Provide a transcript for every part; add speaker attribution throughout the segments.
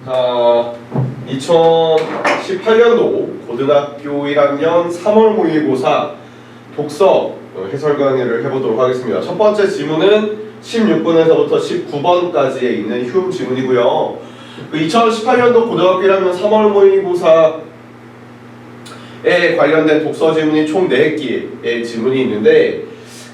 Speaker 1: 2018년도 고등학교 1학년 3월 모의고사 독서 해설 강의를 해보도록 하겠습니다. 첫 번째 지문은 16번에서부터 19번까지에 있는 휴움 지문이고요. 2018년도 고등학교 1학년 3월 모의고사에 관련된 독서 지문이 총 4개의 지문이 있는데,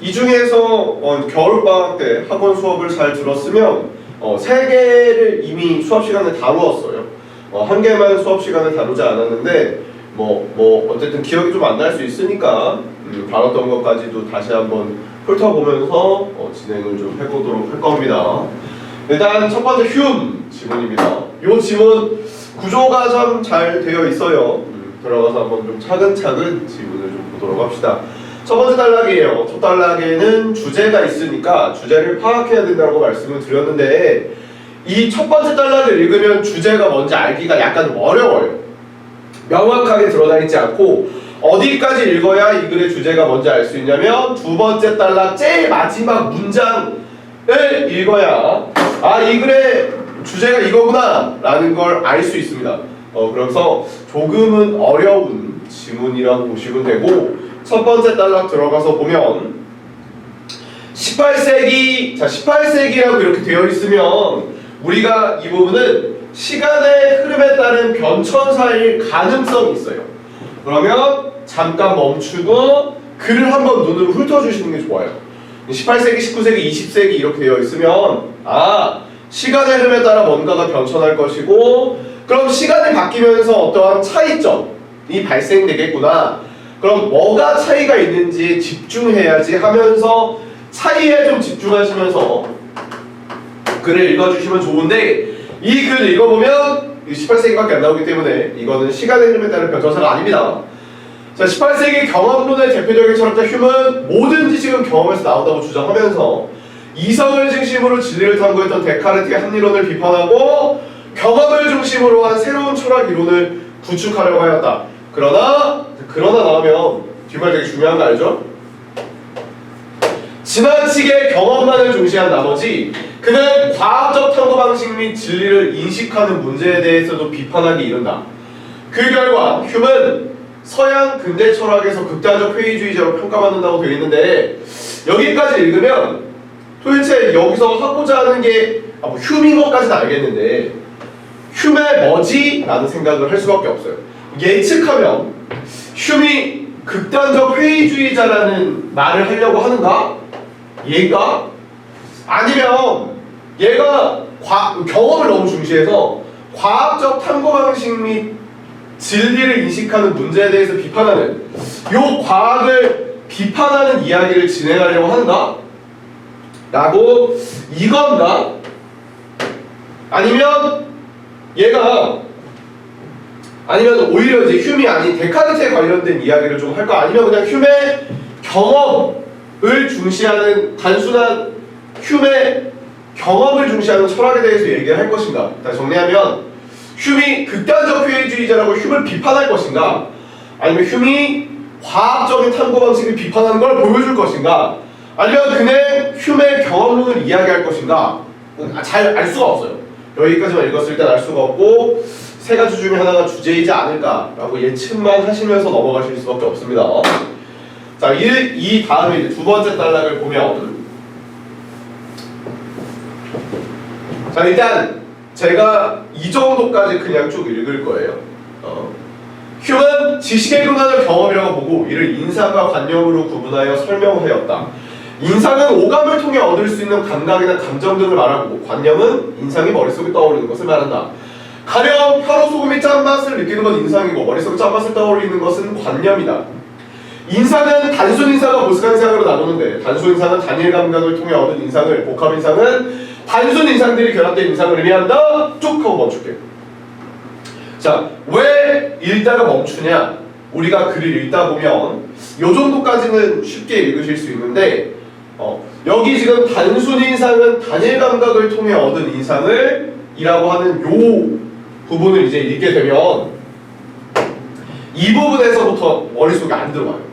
Speaker 1: 이 중에서 겨울방학 때 학원 수업을 잘 들었으면 3개를 이미 수업 시간에 다루었어요. 1개만 수업 시간에 다루지 않았는데 어쨌든 기억이 좀 안 날 수 있으니까 다뤘던 것까지도 다시 한번 훑어보면서 진행을 좀 해보도록 할 겁니다. 일단 첫 번째 휴움 지문입니다. 이 지문 구조가 참 잘 되어 있어요. 들어가서 한번 좀 차근차근 지문을 좀 보도록 합시다. 첫 번째 단락이에요. 첫 단락에는 주제가 있으니까 주제를 파악해야 된다고 말씀을 드렸는데, 이 첫 번째 단락을 읽으면 주제가 뭔지 알기가 약간 어려워요. 명확하게 드러나 있지 않고 어디까지 읽어야 이 글의 주제가 뭔지 알 수 있냐면 두 번째 단락 제일 마지막 문장을 읽어야 이 글의 주제가 이거구나 라는 걸 알 수 있습니다. 그래서 조금은 어려운 지문이라고 보시면 되고, 첫 번째 단락 들어가서 보면 18세기, 18세기라고 이렇게 되어 있으면 우리가 이 부분은 시간의 흐름에 따른 변천사일 가능성이 있어요. 그러면 잠깐 멈추고 글을 한번 눈으로 훑어주시는 게 좋아요. 18세기, 19세기, 20세기 이렇게 되어 있으면 시간의 흐름에 따라 뭔가가 변천할 것이고, 그럼 시간이 바뀌면서 어떠한 차이점이 발생되겠구나. 그럼 뭐가 차이가 있는지 집중해야지 하면서 차이에 좀 집중하시면서 글을 읽어주시면 좋은데, 이 글을 읽어보면 18세기밖에 안 나오기 때문에 이거는 시간의 흐름에 따른 변천사가 아닙니다. 자, 18세기 경험론의 대표적인 철학자 휴문 모든 지식은 경험에서 나온다고 주장하면서 이성을 중심으로 진리를 탐구했던 데카르트의 합리론을 비판하고 경험을 중심으로 한 새로운 철학 이론을 구축하려고 하였다. 그러나 나오면 뒷말 되게 중요한 거 알죠? 지나치게 경험만을 중시한 나머지 그는 과학적 탐구 방식 및 진리를 인식하는 문제에 대해서도 비판하기 이른다. 그 결과 휴문 서양 근대 철학에서 극단적 회의주의자로 평가받는다고 되어 있는데, 여기까지 읽으면 도대체 여기서 하고자 하는 게 휴인 것까지는 알겠는데 휴메 뭐지? 라는 생각을 할 수밖에 없어요. 예측하면 휴이 극단적 회의주의자라는 말을 하려고 하는가? 얘가? 아니면 얘가 경험을 너무 중시해서 과학적 탐구 방식 및 진리를 인식하는 문제에 대해서 비판하는, 요 과학을 비판하는 이야기를 진행하려고 하는가? 라고 이건가? 아니면 오히려 이제 휴이 아닌 데카르트에 관련된 이야기를 좀 할까? 아니면 그냥 휴의 경험을 중시하는 단순한 휴의 경험을 중시하는 철학에 대해서 얘기를 할 것인가? 다시 정리하면 휴이 극단적 회의주의자라고 휴를 비판할 것인가? 아니면 휴이 과학적인 탐구 방식을 비판하는 걸 보여줄 것인가? 아니면 그냥 휴의 경험론을 이야기할 것인가? 잘 알 수가 없어요. 여기까지만 읽었을 땐 알 수가 없고, 세 가지 중에 하나가 주제이지 않을까라고 예측만 하시면서 넘어가실 수밖에 없습니다. 자, 이 다음에 이제 두 번째 단락을 보면, 자, 일단 제가 이 정도까지 그냥 쭉 읽을 거예요. 휴는 지식의 근원을 경험이라고 보고 이를 인상과 관념으로 구분하여 설명하였다. 인상은 오감을 통해 얻을 수 있는 감각이나 감정 등을 말하고, 관념은 인상이 머릿속에 떠오르는 것을 말한다. 가령 혀로 소금이 짠맛을 느끼는 건 인상이고 머릿속에 짠맛을 떠올리는 것은 관념이다. 인상은 단순 인상과 보스간 인상으로 나누는데, 단순 인상은 단일 감각을 통해 얻은 인상을, 복합 인상은 단순 인상들이 결합된 인상을 의미한다. 쭉 하고 멈출게요. 자, 왜 읽다가 멈추냐? 우리가 글을 읽다 보면 요 정도까지는 쉽게 읽으실 수 있는데, 여기 지금 단순 인상은 단일 감각을 통해 얻은 인상을 이라고 하는 요 부분을 이제 읽게 되면 이 부분에서부터 머릿속에 안 들어와요.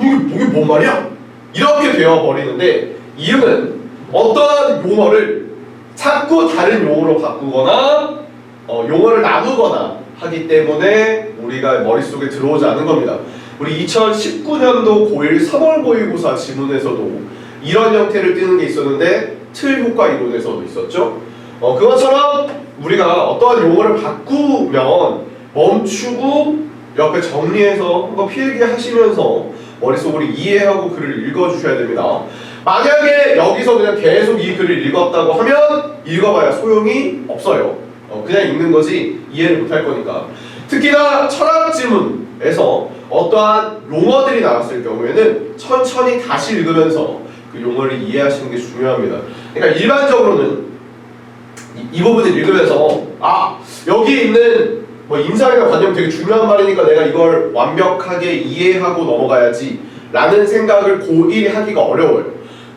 Speaker 1: 이게 뭔 말이야? 이렇게 되어버리는데, 이유는 어떠한 용어를 자꾸 다른 용어로 바꾸거나 용어를 나누거나 하기 때문에 우리가 머릿속에 들어오지 않은 겁니다. 우리 2019년도 고1 3월 모의고사 지문에서도 이런 형태를 띄는 게 있었는데 틀 효과 이론에서도 있었죠. 그것처럼 우리가 어떠한 용어를 바꾸면 멈추고 옆에 정리해서 한번 필기 하시면서 머릿속으로 이해하고 글을 읽어주셔야 됩니다. 만약에 여기서 그냥 계속 이 글을 읽었다고 하면 읽어봐야 소용이 없어요. 그냥 읽는 거지 이해를 못할 거니까. 특히나 철학 지문에서 어떠한 용어들이 나왔을 경우에는 천천히 다시 읽으면서 그 용어를 이해하시는 게 중요합니다. 그러니까 일반적으로는 이 부분을 읽으면서 여기 있는 인상이나 관념 되게 중요한 말이니까 내가 이걸 완벽하게 이해하고 넘어가야지 라는 생각을 고1이 하기가 어려워요.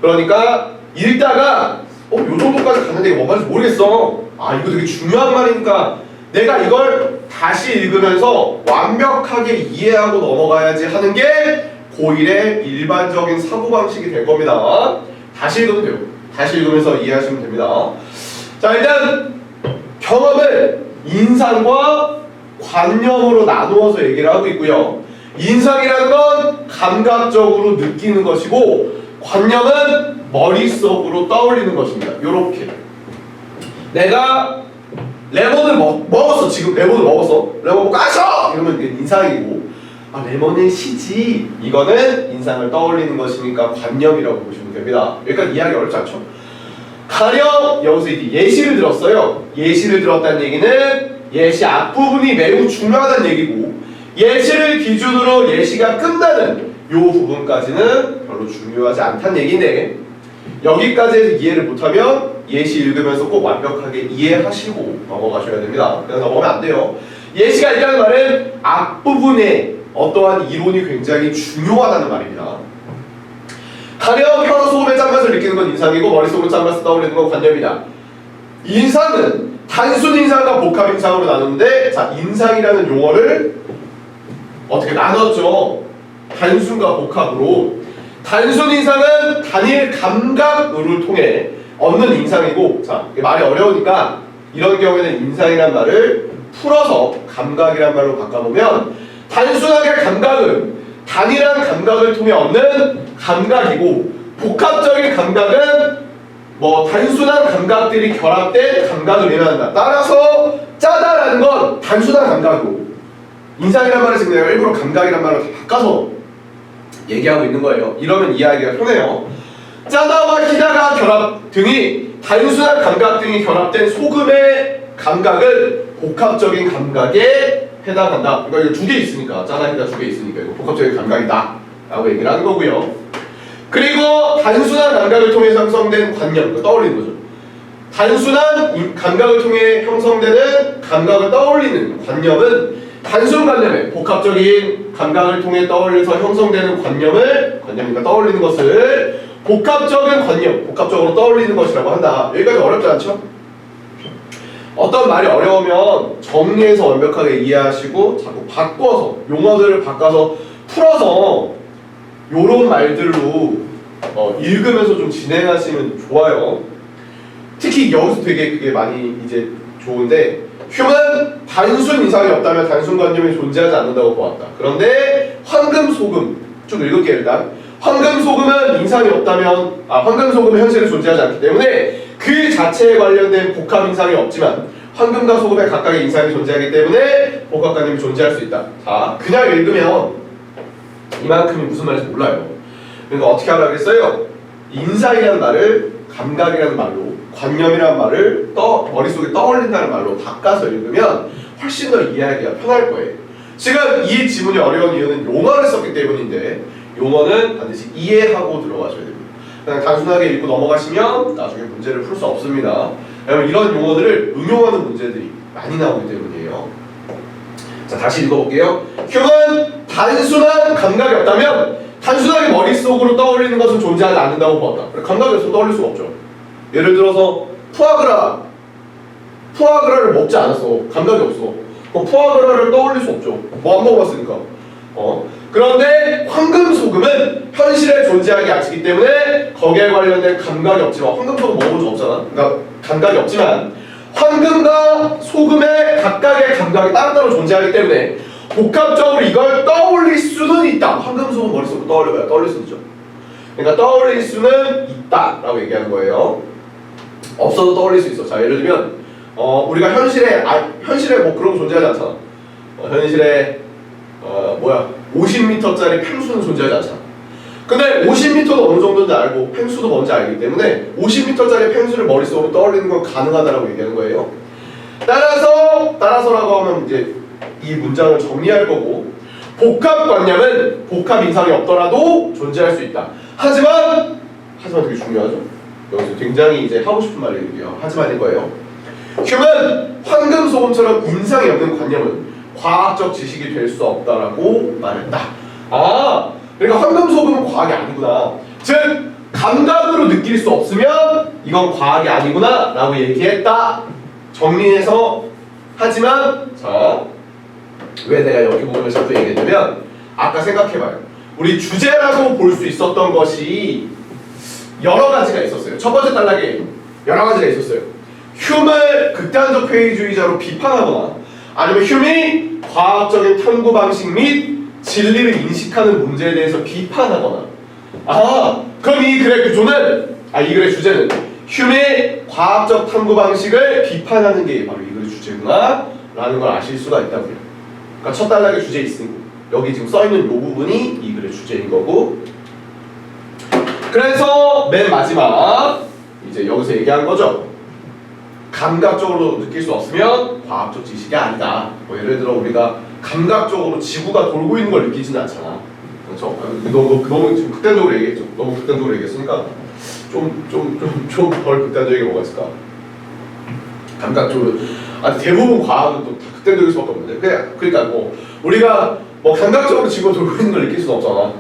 Speaker 1: 그러니까 읽다가 요 정도까지 갔는데 이게 뭔 말인지 모르겠어. 이거 되게 중요한 말이니까 내가 이걸 다시 읽으면서 완벽하게 이해하고 넘어가야지 하는 게 고1의 일반적인 사고방식이 될 겁니다. 다시 읽으면 돼요. 다시 읽으면서 이해하시면 됩니다. 자, 일단 경험을 인상과 관념으로 나누어서 얘기를 하고 있고요. 인상이라는 건 감각적으로 느끼는 것이고 관념은 머릿속으로 떠올리는 것입니다. 요렇게 내가 레몬을 먹었어. 지금 레몬을 먹었어. 레몬 먹고 아셔! 이러면 이게 인상이고 레몬은 시지. 이거는 인상을 떠올리는 것이니까 관념이라고 보시면 됩니다. 여기까지 이해하기 어렵지 않죠? 가령 여기서 이제 예시를 들었어요. 예시를 들었다는 얘기는 예시 앞부분이 매우 중요하다는 얘기고 예시를 기준으로 예시가 끝나는 요 부분까지는 별로 중요하지 않다는 얘기인데 여기까지 해서 이해를 못하면 예시 읽으면서 꼭 완벽하게 이해하시고 넘어가셔야 됩니다. 그냥 넘어가면 안 돼요. 예시가 있다는 말은 앞부분에 어떠한 이론이 굉장히 중요하다는 말입니다. 가령 혀로 소금의 짠맛을 느끼는 건 인상이고 머릿속으로 짠맛을 떠올리는 건 관념이다. 인상은 단순 인상과 복합 인상으로 나누는데 자, 인상이라는 용어를 어떻게 나눴죠? 단순과 복합으로. 단순 인상은 단일 감각을 통해 얻는 인상이고 자, 말이 어려우니까 이런 경우에는 인상이란 말을 풀어서 감각이란 말로 바꿔보면 단순하게 감각은 단일한 감각을 통해 얻는 감각이고 복합적인 감각은 단순한 감각들이 결합된 감각을 의미한다. 따라서 짜다라는 건 단순한 감각이고 인상이란 말을 지금 내가 일부러 감각이란 말로 다 바꿔서 얘기하고 있는 거예요. 이러면 이해하기가 편해요. 짜다와 희다가 결합 등이 단순한 감각 등이 결합된 소금의 감각은 복합적인 감각에 해당한다. 그러니까 이거 두 개 있으니까 짜다 희다 두 개 있으니까 이거 복합적인 감각이다 라고 얘기를 하는 거고요. 그리고 단순한 감각을 통해 형성된 관념, 떠올리는 거죠. 단순한 감각을 통해 형성되는 감각을 떠올리는 관념은 단순 관념에 복합적인 감각을 통해 떠올려서 형성되는 관념이니까 떠올리는 것을 복합적인 관념, 복합적으로 떠올리는 것이라고 한다. 여기까지 어렵지 않죠? 어떤 말이 어려우면 정리해서 완벽하게 이해하시고 자꾸 바꿔서 용어들을 바꿔서 풀어서 요런 말들로 읽으면서 좀 진행하시면 좋아요. 특히 여기서 되게 그게 많이 이제 좋은데 휴먼 단순 인상이 없다면 단순 관념이 존재하지 않는다고 보았다. 그런데 황금 소금 좀 읽을게요. 일단 황금 소금은 인상이 없다면 황금 소금은 현실에 존재하지 않기 때문에 그 자체에 관련된 복합 인상이 없지만 황금과 소금의 각각의 인상이 존재하기 때문에 복합관념이 존재할 수 있다. 자, 그냥 읽으면 이만큼이 무슨 말인지 몰라요. 그러니까 어떻게 하라고 했어요? 인상이라는 말을 감각이라는 말로 관념이라는 말을 머릿속에 떠올린다는 말로 바꿔서 읽으면 훨씬 더 이해하기가 편할 거예요. 지금 이 지문이 어려운 이유는 용어를 썼기 때문인데 용어는 반드시 이해하고 들어가셔야 됩니다. 그냥 단순하게 읽고 넘어가시면 나중에 문제를 풀 수 없습니다. 왜냐면 이런 용어들을 응용하는 문제들이 많이 나오기 때문이에요. 자, 다시 읽어볼게요. 휴먼 단순한 감각이 없다면 단순하게 머릿속으로 떠올리는 것은 존재하지 않는다고 보았다. 감각이 없으면 떠올릴 수가 없죠. 예를 들어서 푸아그라를 먹지 않았어. 감각이 없어. 그럼 푸아그라를 떠올릴 수 없죠. 뭐 안 먹어봤으니까. 그런데 황금소금은 현실에 존재하지 않기 때문에 거기에 관련된 감각이 없지만 황금소금 먹어본 적 없잖아. 그러니까 감각이 없지만 황금과 소금의 각각의 감각이 따로따로 존재하기 때문에 복합적으로 이걸 떠올릴 수는 있다. 황금, 소금 머릿속으로 떠올려봐요. 떠올릴 수 있죠. 그러니까 떠올릴 수는 있다라고 얘기하는 거예요. 없어도 떠올릴 수 있어. 자, 예를 들면 우리가 현실에 뭐 그런 거 존재하지 않잖아. 현실에 50m짜리 펭수는 존재하지 않잖아. 근데 50m도 어느 정도인지 알고 펭수도 뭔지 알기 때문에 50m짜리 펭수를 머릿속으로 떠올리는 건 가능하다라고 얘기하는 거예요. 따라서라고 하면 이제 이 문장을 정리할 거고, 복합관념은 복합 인상이 없더라도 존재할 수 있다. 하지만 되게 중요하죠. 여기서 굉장히 이제 하고 싶은 말을 얘기해요. 하지만일 거예요. 휴먼 황금 소금처럼 인상이 없는 관념은 과학적 지식이 될 수 없다라고 말했다. 그러니까 황금 소금은 과학이 아니구나. 즉 감각으로 느낄 수 없으면 이건 과학이 아니구나라고 얘기했다. 정리해서 하지만 자, 왜 내가 여기 부분을 자꾸 얘기했냐면 아까 생각해봐요. 우리 주제라고 볼 수 있었던 것이 여러 가지가 있었어요. 첫 번째 단락에 여러 가지가 있었어요. 휴머를 극단적 회의주의자로 비판하거나 아니면 휴미 과학적인 탐구 방식 및 진리를 인식하는 문제에 대해서 비판하거나 그럼 이 글의 구조는 이 글의 주제는 휴미의 과학적 탐구 방식을 비판하는 게 바로 이 글의 주제구나 라는 걸 아실 수가 있다고요. 그러니까 첫 단락에 주제 있으니 여기 지금 써있는 이 부분이 이 글의 주제인 거고, 그래서 맨 마지막 이제 여기서 얘기한 거죠. 감각적으로 느낄 수 없으면 과학적 지식이 아니다. 예를 들어 우리가 감각적으로 지구가 돌고 있는 걸 느끼지는 않잖아. 그렇죠? 너무 지금 극단적으로 얘기했죠. 너무 극단적으로 얘기했으니까 좀 덜 극단적인 게 뭐가 있을까? 감각적으로 대부분 과학은 또 다 극단적일 수밖에 없는데 그러니까 우리가 감각적으로 지구가 돌고 있는 걸 느낄 수는 없잖아.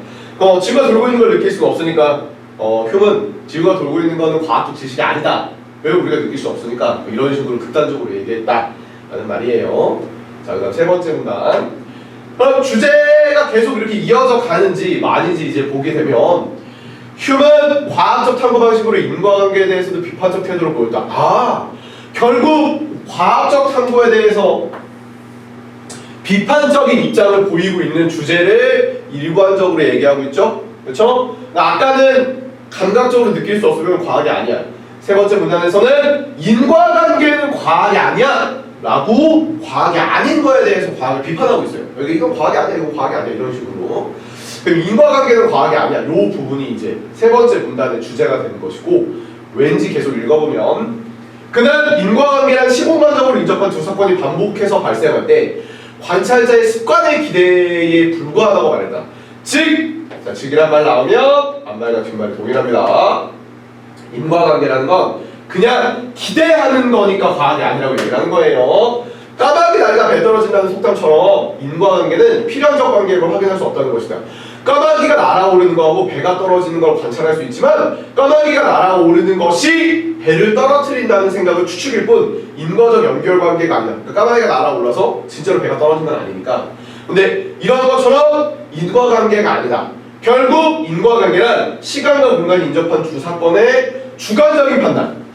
Speaker 1: 지구가 돌고 있는 걸 느낄 수는 없으니까 휴먼 지구가 돌고 있는 거는 과학적 지식이 아니다. 왜 우리가 느낄 수 없으니까 이런 식으로 극단적으로 얘기했다라는 말이에요. 자, 그다음 세 번째 문단. 그럼 주제가 계속 이렇게 이어져 가는지 아닌지 이제 보게 되면 휴먼 과학적 탐구 방식으로 인과관계에 대해서도 비판적 태도를 보였다. 결국 과학적 탐구에 대해서 비판적인 입장을 보이고 있는 주제를 일관적으로 얘기하고 있죠. 그렇죠? 아까는 감각적으로 느낄 수 없으면 과학이 아니야. 세 번째 문단에서는 인과관계는 과학이 아니야 라고 과학이 아닌 거에 대해서 과학을 비판하고 있어요. 여기 이건 과학이 아니야, 이건 과학이 아니야 이런 식으로. 그럼 인과관계는 과학이 아니야. 이 부분이 이제 세 번째 문단의 주제가 되는 것이고, 왠지 계속 읽어보면 그는 인과관계란 시공간적으로 인정한 두 사건이 반복해서 발생할 때 관찰자의 습관의 기대에 불과하다고 말했다. 즉이란 말 나오면 앞말과 뒷말이 동일합니다. 인과관계라는 건 그냥 기대하는 거니까 과학이 아니라고 얘기하는 거예요. 까마귀 날다 배 떨어진다는 속담처럼 인과관계는 필연적 관계로 확인할 수 없다는 것이다. 까마귀가 날아오르는 거하고 배가 떨어지는 걸 관찰할 수 있지만 까마귀가 날아오르는 것이 배를 떨어뜨린다는 생각은 추측일 뿐 인과적 연결관계가 아니다. 그러니까 까마귀가 날아올라서 진짜로 배가 떨어진 건 아니니까. 근데 이런 것처럼 인과관계가 아니다. 결국 인과관계란 시간과 공간이 인접한 두 사건의 주관적인 판단,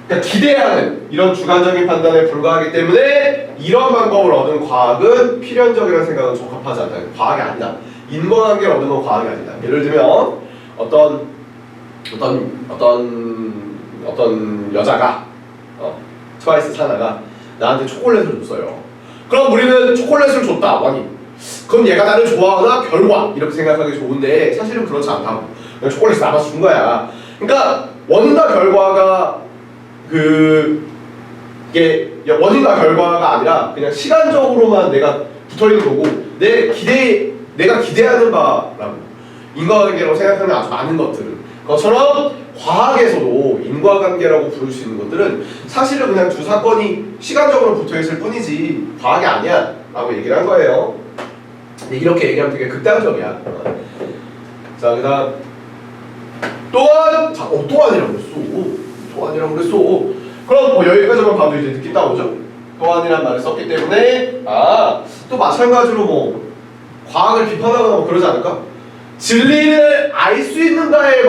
Speaker 1: 그러니까 기대하는 이런 주관적인 판단에 불과하기 때문에 이런 방법을 얻은 과학은 필연적이라는 생각은 적합하지 않다. 과학이 아니다. 인과관계를 얻은 건 과학이 아니다. 예를 들면 어떤 여자가 트와이스 사나가 나한테 초콜릿을 줬어요. 그럼 우리는 초콜릿을 줬다. 그럼 얘가 나를 좋아하나 결과 이렇게 생각하기 좋은데 사실은 그렇지 않다고. 그냥 초콜릿을 나눠서 준 거야. 그러니까 원인과 결과가 이게 원인과 결과가 아니라 그냥 시간적으로만 내가 붙어있는 거고 내가 기대하는 바라고 인과관계라고 생각하는 아주 많은 것들은 그것처럼 과학에서도 인과관계라고 부를 수 있는 것들은 사실은 그냥 두 사건이 시간적으로 붙어있을 뿐이지 과학이 아니야 라고 얘기를 한 거예요. 근데 이렇게 얘기하면 되게 극단적이야. 자, 그 다음 또한이라고 그랬어. 그럼 여기까지만 봐도 이제 느낌 따오죠? 또한이란 말을 썼기 때문에 또 마찬가지로 과학을 비판하거나 그러지 않을까? 진리를 알 수 있는가의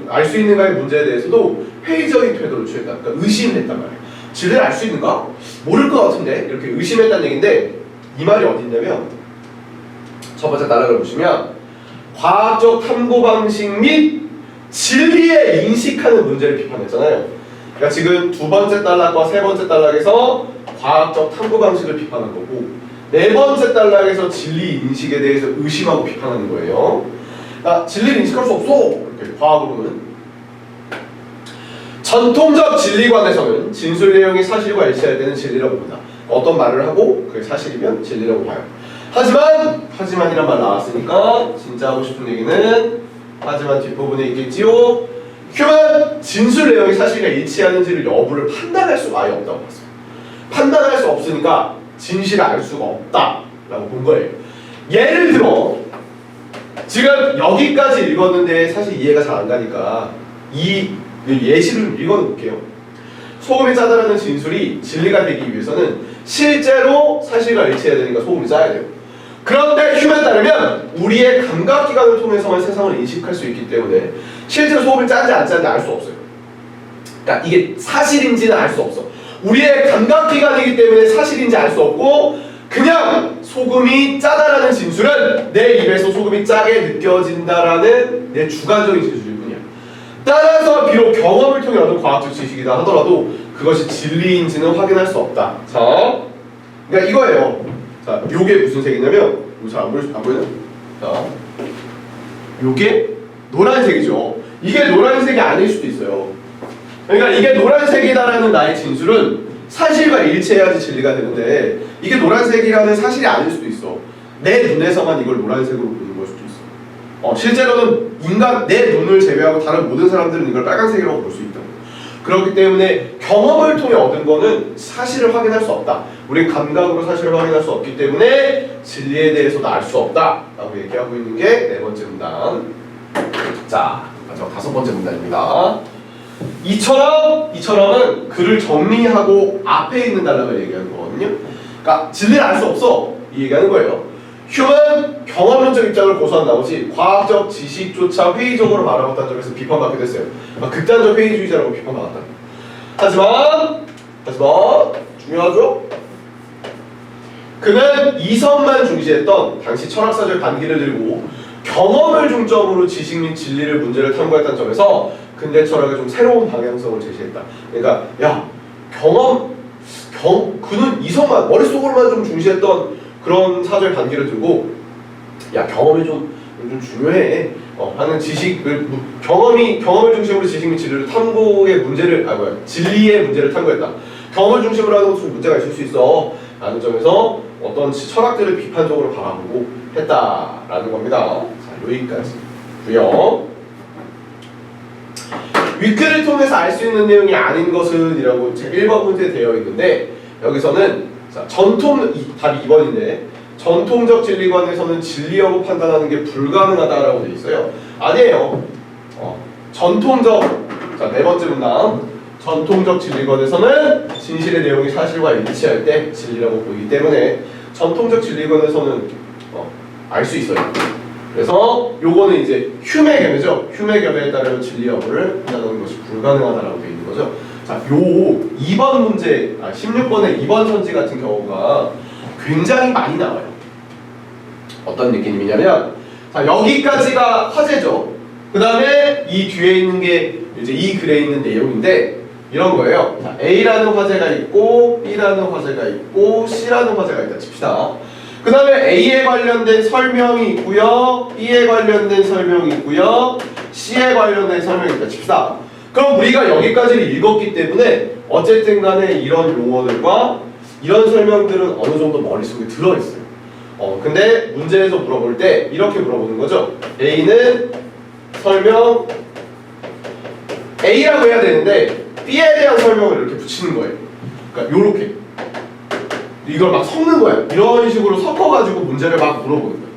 Speaker 1: 알 수 있는가의 문제에 대해서도 회의적인 태도를 취했다. 그러니까 의심했단 말이에요. 진리를 알 수 있는가? 모를 것 같은데 이렇게 의심했다는 얘기인데 이 말이 어디 있냐면 첫 번째 단락을 보시면 과학적 탐구 방식 및 진리에 인식하는 문제를 비판했잖아요. 그러니까 지금 두 번째 단락과 세 번째 단락에서 과학적 탐구 방식을 비판한 거고 네 번째 단락에서 진리 인식에 대해서 의심하고 비판하는 거예요. 그러니까 진리를 인식할 수 없어. 이렇게 과학으로는. 전통적 진리관에서는 진술 내용이 사실과 일치해야 되는 진리라고 봅니다. 어떤 말을 하고 그게 사실이면 진리라고 봐요. 하지만이란 말 나왔으니까 진짜 하고 싶은 얘기는 하지만 뒷부분에 있겠지요. 휴먼 진술 내용이 사실과 일치하는지를 여부를 판단할 수가 아예 없다고 봤어요. 판단할 수 없으니까 진실을 알 수가 없다라고 본 거예요. 예를 들어 지금 여기까지 읽었는데 사실 이해가 잘 안 가니까 이 예시를 읽어볼게요. 소금이 짜다라는 진술이 진리가 되기 위해서는 실제로 사실과 일치해야 되니까 소금이 짜야 돼요. 그런데 휴먼에 따르면 우리의 감각기관을 통해서만 세상을 인식할 수 있기 때문에 실제로 소금을 짠지 안 짠지 알 수 없어요. 그러니까 이게 사실인지는 알 수 없어. 우리의 감각기관이기 때문에 사실인지 알 수 없고 그냥 소금이 짜다라는 진술은 내 입에서 소금이 짜게 느껴진다라는 내 주관적인 진술일 뿐이야. 따라서 비록 경험을 통해 얻은 과학적 지식이다 하더라도 그것이 진리인지는 확인할 수 없다. 자, 그러니까 이거예요. 자, 요게 무슨 색이냐면 이거 잘 안 보이나? 자, 요게 노란색이죠. 이게 노란색이 아닐 수도 있어요. 그러니까 이게 노란색이다라는 나의 진술은 사실과 일치해야지 진리가 되는데 이게 노란색이라는 사실이 아닐 수도 있어. 내 눈에서만 이걸 노란색으로 보는 걸 수도 있어. 실제로는 내 눈을 제외하고 다른 모든 사람들은 이걸 빨간색이라고 볼 수 있다. 그렇기 때문에 경험을 통해 얻은 거는 사실을 확인할 수 없다. 우린 감각으로 사실을 확인할 수 없기 때문에 진리에 대해서도 알 수 없다 라고 얘기하고 있는 게 네 번째 문단. 자, 마지막 다섯 번째 문단입니다. 이처럼은 글을 정리하고 앞에 있는 단락을 얘기하는 거거든요. 그러니까 진리를 알 수 없어 이 얘기하는 거예요. 휴먼 경험론적 입장을 고수한 나머지 과학적 지식조차 회의적으로 말아먹었다는 점에서 비판받게 됐어요. 극단적 회의주의자라고 비판받았다. 하지만 중요하죠? 그는 이성만 중시했던 당시 철학사적 반기를 들고 경험을 중점으로 지식 및 진리를 문제를 탐구했다는 점에서 근대 철학의 좀 새로운 방향성을 제시했다. 그러니까 그는 이성만 머릿속으로만 좀 중시했던 그런 사조의 반기를 들고 경험이 좀 중요해 하는 지식을 경험을 중심으로 지식 및 진리를 탐구의 문제를 진리의 문제를 탐구했다. 경험을 중심으로 하는 것은 문제가 있을 수 있어 라는 점에서 어떤 철학들을 비판적으로 바라보고 했다라는 겁니다. 자, 여기까지고요. 위크를 통해서 알 수 있는 내용이 아닌 것은 이라고 1번 문제에 되어 있는데 여기서는 답이 2번인데 전통적 진리관에서는 진리 여부 판단하는 게 불가능하다라고 되어 있어요. 아니에요. 네 번째 문단. 전통적 진리관에서는 진실의 내용이 사실과 일치할 때 진리라고 보이기 때문에 전통적 진리관에서는 알 수 있어요. 그래서 요거는 이제 휴메 견해죠. 휴메 견해에 따르면 진리 여부를 판단하는 것이 불가능하다라고 되어 있는 거죠. 자, 요 2번 문제, 16번의 2번 선지 같은 경우가 굉장히 많이 나와요. 어떤 느낌이냐면, 자, 여기까지가 화제죠. 그 다음에 이 뒤에 있는 게 이제 이 글에 있는 내용인데 이런 거예요. 자, A라는 화제가 있고 B라는 화제가 있고 C라는 화제가 있다 칩시다. 그 다음에 A에 관련된 설명이 있고요, B에 관련된 설명이 있고요, C에 관련된 설명이 있다 칩시다. 그럼 우리가 여기까지를 읽었기 때문에 어쨌든 간에 이런 용어들과 이런 설명들은 어느 정도 머릿속에 들어있어요. 근데 문제에서 물어볼 때 이렇게 물어보는 거죠. A는 설명 A라고 해야 되는데 B에 대한 설명을 이렇게 붙이는 거예요. 그러니까 요렇게 이걸 막 섞는 거야. 이런 식으로 섞어가지고 문제를 막 물어보는 거야.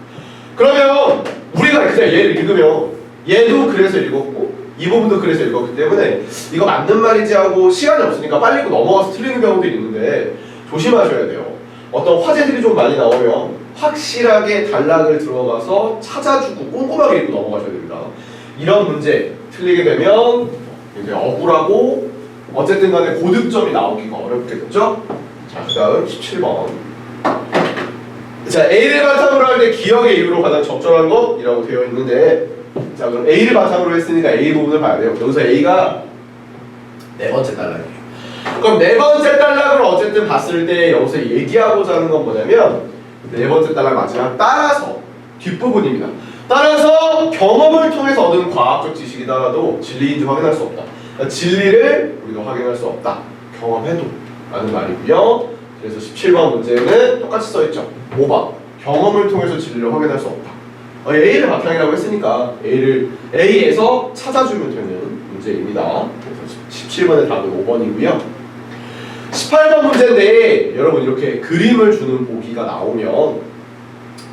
Speaker 1: 그러면 우리가 그냥 얘를 읽으면 얘도 그래서 읽었고 이 부분도 그래서 읽었기 때문에 이거 맞는 말이지 하고 시간이 없으니까 빨리 읽고 넘어가서 틀리는 경우도 있는데 조심하셔야 돼요. 어떤 화제들이 좀 많이 나오면 확실하게 단락을 들어가서 찾아주고 꼼꼼하게 읽고 넘어가셔야 됩니다. 이런 문제 틀리게 되면 이제 억울하고 어쨌든 간에 고득점이 나오기가 어렵겠죠? 자, 그 다음 17번. 자, A를 바탕으로 할 때 기억의 이유로 가장 적절한 것이라고 되어 있는데, 자, 그럼 A를 바탕으로 했으니까 A 부분을 봐야 돼요. 여기서 A가 네 번째 단락이에요. 그럼 네 번째 단락을 어쨌든 봤을 때 여기서 얘기하고자 하는 건 뭐냐면, 네 번째 단락 마지막 따라서 뒷부분입니다. 따라서 경험을 통해서 얻은 과학적 지식이더라도 진리인지 확인할 수 없다. 그러니까 진리를 우리가 확인할 수 없다. 경험해도 라는 말이고요. 그래서 17번 문제는 똑같이 써있죠. 5번 경험을 통해서 진리를 확인할 수 없다. A를 바탕이라고 했으니까 A에서 찾아주면 되는 문제입니다. 그래서 17번의 답은 5번이고요. 18번 문제인데 여러분 이렇게 그림을 주는 보기가 나오면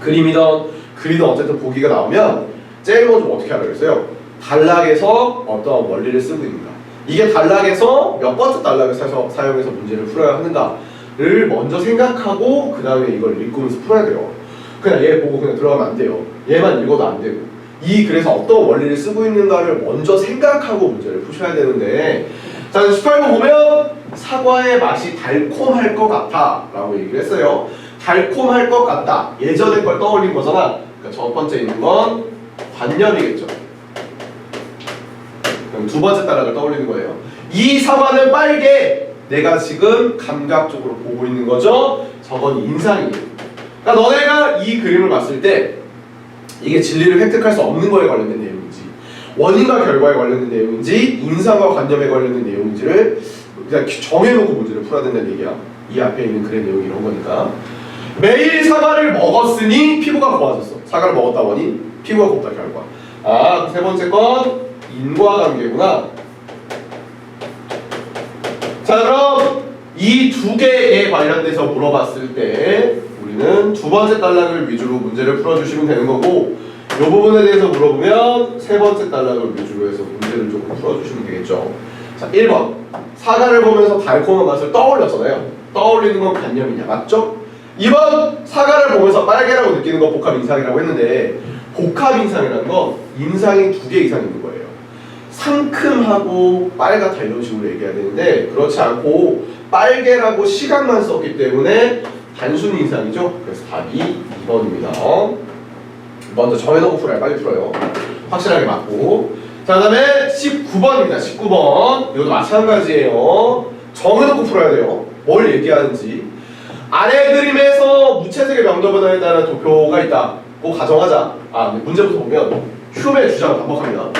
Speaker 1: 그리든 어쨌든 보기가 나오면 제일 먼저 어떻게 하라고 했어요? 단락에서 어떤 원리를 쓰고 있는가, 이게 단락에서 몇 번째 단락을 사용해서 문제를 풀어야 하는가를 먼저 생각하고 그 다음에 이걸 읽으면서 풀어야 돼요. 그냥 얘 보고 그냥 들어가면 안 돼요. 얘만 읽어도 안 되고 그래서 어떤 원리를 쓰고 있는가를 먼저 생각하고 문제를 푸셔야 되는데, 자 18번 보면 사과의 맛이 달콤할 것 같아 라고 얘기를 했어요. 달콤할 것 같다, 예전의 걸 떠올린 거잖아. 그러니까 첫 번째 있는 건 관념이겠죠. 그럼 두 번째 단락을 떠올리는 거예요. 이 사과는 빨개, 내가 지금 감각적으로 보고 있는 거죠. 저건 인상이에요. 그러니까 너네가 이 그림을 봤을 때 이게 진리를 획득할 수 없는 거에 관련된 내용인지, 원인과 결과에 관련된 내용인지, 인상과 관념에 관련된 내용인지를 그냥 정해놓고 문제를 풀어야 된다는 얘기야. 이 앞에 있는 글의 내용이 이런 거니까. 매일 사과를 먹었으니 피부가 고와졌어. 사과를 먹었다 원인, 피부가 곱다 결과. 세 번째 건 인과관계구나. 자, 그럼 이 두 개에 관련돼서 물어봤을 때 우리는 두 번째 단락을 위주로 문제를 풀어주시면 되는 거고, 이 부분에 대해서 물어보면 세 번째 단락을 위주로 해서 문제를 조금 풀어주시면 되겠죠. 자, 1번 사과를 보면서 달콤한 맛을 떠올렸잖아요. 떠올리는 건 관념이냐, 맞죠? 2번 사과를 보면서 빨개라고 느끼는 건 복합인상이라고 했는데, 복합인상이라는 건 인상이 2개 이상 있는 거예요. 상큼하고 빨갛다 이런 식으로 얘기해야 되는데, 그렇지 않고 빨개라고 시각만 썼기 때문에 단순 인상이죠. 그래서 답이 2번입니다. 먼저 정해놓고 풀어요. 빨리 풀어요. 확실하게 맞고. 자, 그 다음에 19번입니다. 19번 이것도 마찬가지예요. 정해놓고 풀어야 돼요. 뭘 얘기하는지. 아래 그림에서 무채색의 명도변화에 따른 도표가 있다고 가정하자. 문제부터 보면 휴메의 주장을 반박합니다.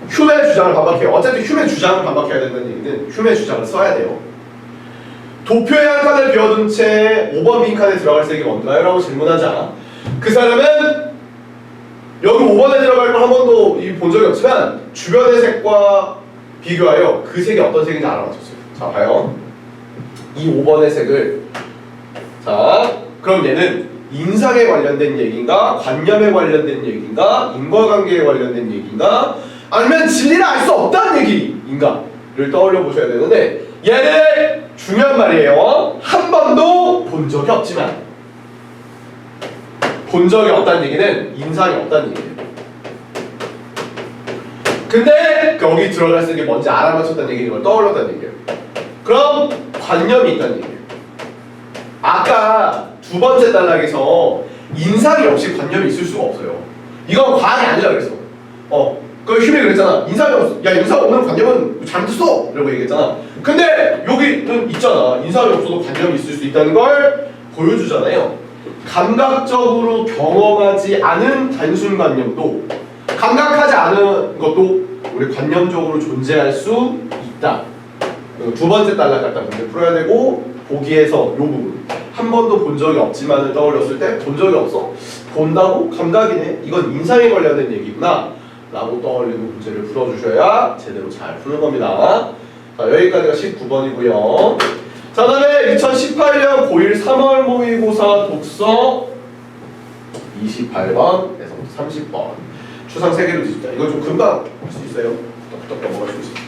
Speaker 1: 휴메의 주장을 반박해요. 어쨌든 휴메의 주장을 반박해야 된다는 얘기는 휴메의 주장을 써야 돼요. 도표의 한 칸을 비워둔 채 5번 빈칸에 들어갈 색이 뭔가요? 라고 질문하자, 그 사람은 여기 5번에 들어갈 걸 한 번도 본 적이 없지만 주변의 색과 비교하여 그 색이 어떤 색인지 알아맞혔어요. 자, 봐요. 이 5번의 색을, 자, 그럼 얘는 인상에 관련된 얘기인가, 관념에 관련된 얘기인가, 인과관계에 관련된 얘기인가, 아니면 진리를 알 수 없다는 얘기인가를 떠올려 보셔야 되는데, 얘는 중요한 말이에요. 한 번도 본 적이 없지만, 본 적이 없다는 얘기는 인상이 없다는 얘기예요. 근데 여기 들어갈 수 있는 게 뭔지 알아맞혔다는 얘기는 걸 떠올렸다는 얘기예요. 그럼 관념이 있다는 얘기예요. 아까 두 번째 단락에서 인상이 없이 관념이 있을 수가 없어요. 이건 과학이 아니라 그랬어. 그 휴메 그랬잖아. 인상이 없어. 야, 인상 없는 관념은 잘못했어! 이라고 얘기했잖아. 근데 여기는 있잖아. 인상이 없어도 관념이 있을 수 있다는 걸 보여주잖아요. 감각적으로 경험하지 않은 단순 관념도, 감각하지 않은 것도 우리 관념적으로 존재할 수 있다. 두 번째 단락 갖다 문제 풀어야 되고, 보기에서 요 부분 한 번도 본 적이 없지만을 떠올렸을 때 본 적이 없어? 본다고? 감각이네? 이건 인상에 관련된 얘기구나 라고 떠올리는 문제를 풀어주셔야 제대로 잘 푸는 겁니다. 자, 여기까지가 19번이고요. 자, 다음에 2018년 고1 3월 모의고사 독서 28번에서 30번 추상 3개로 뒤집자. 이거 좀 금방 할 수 있어요. 뚝뚝 넘어갈 수 있어요.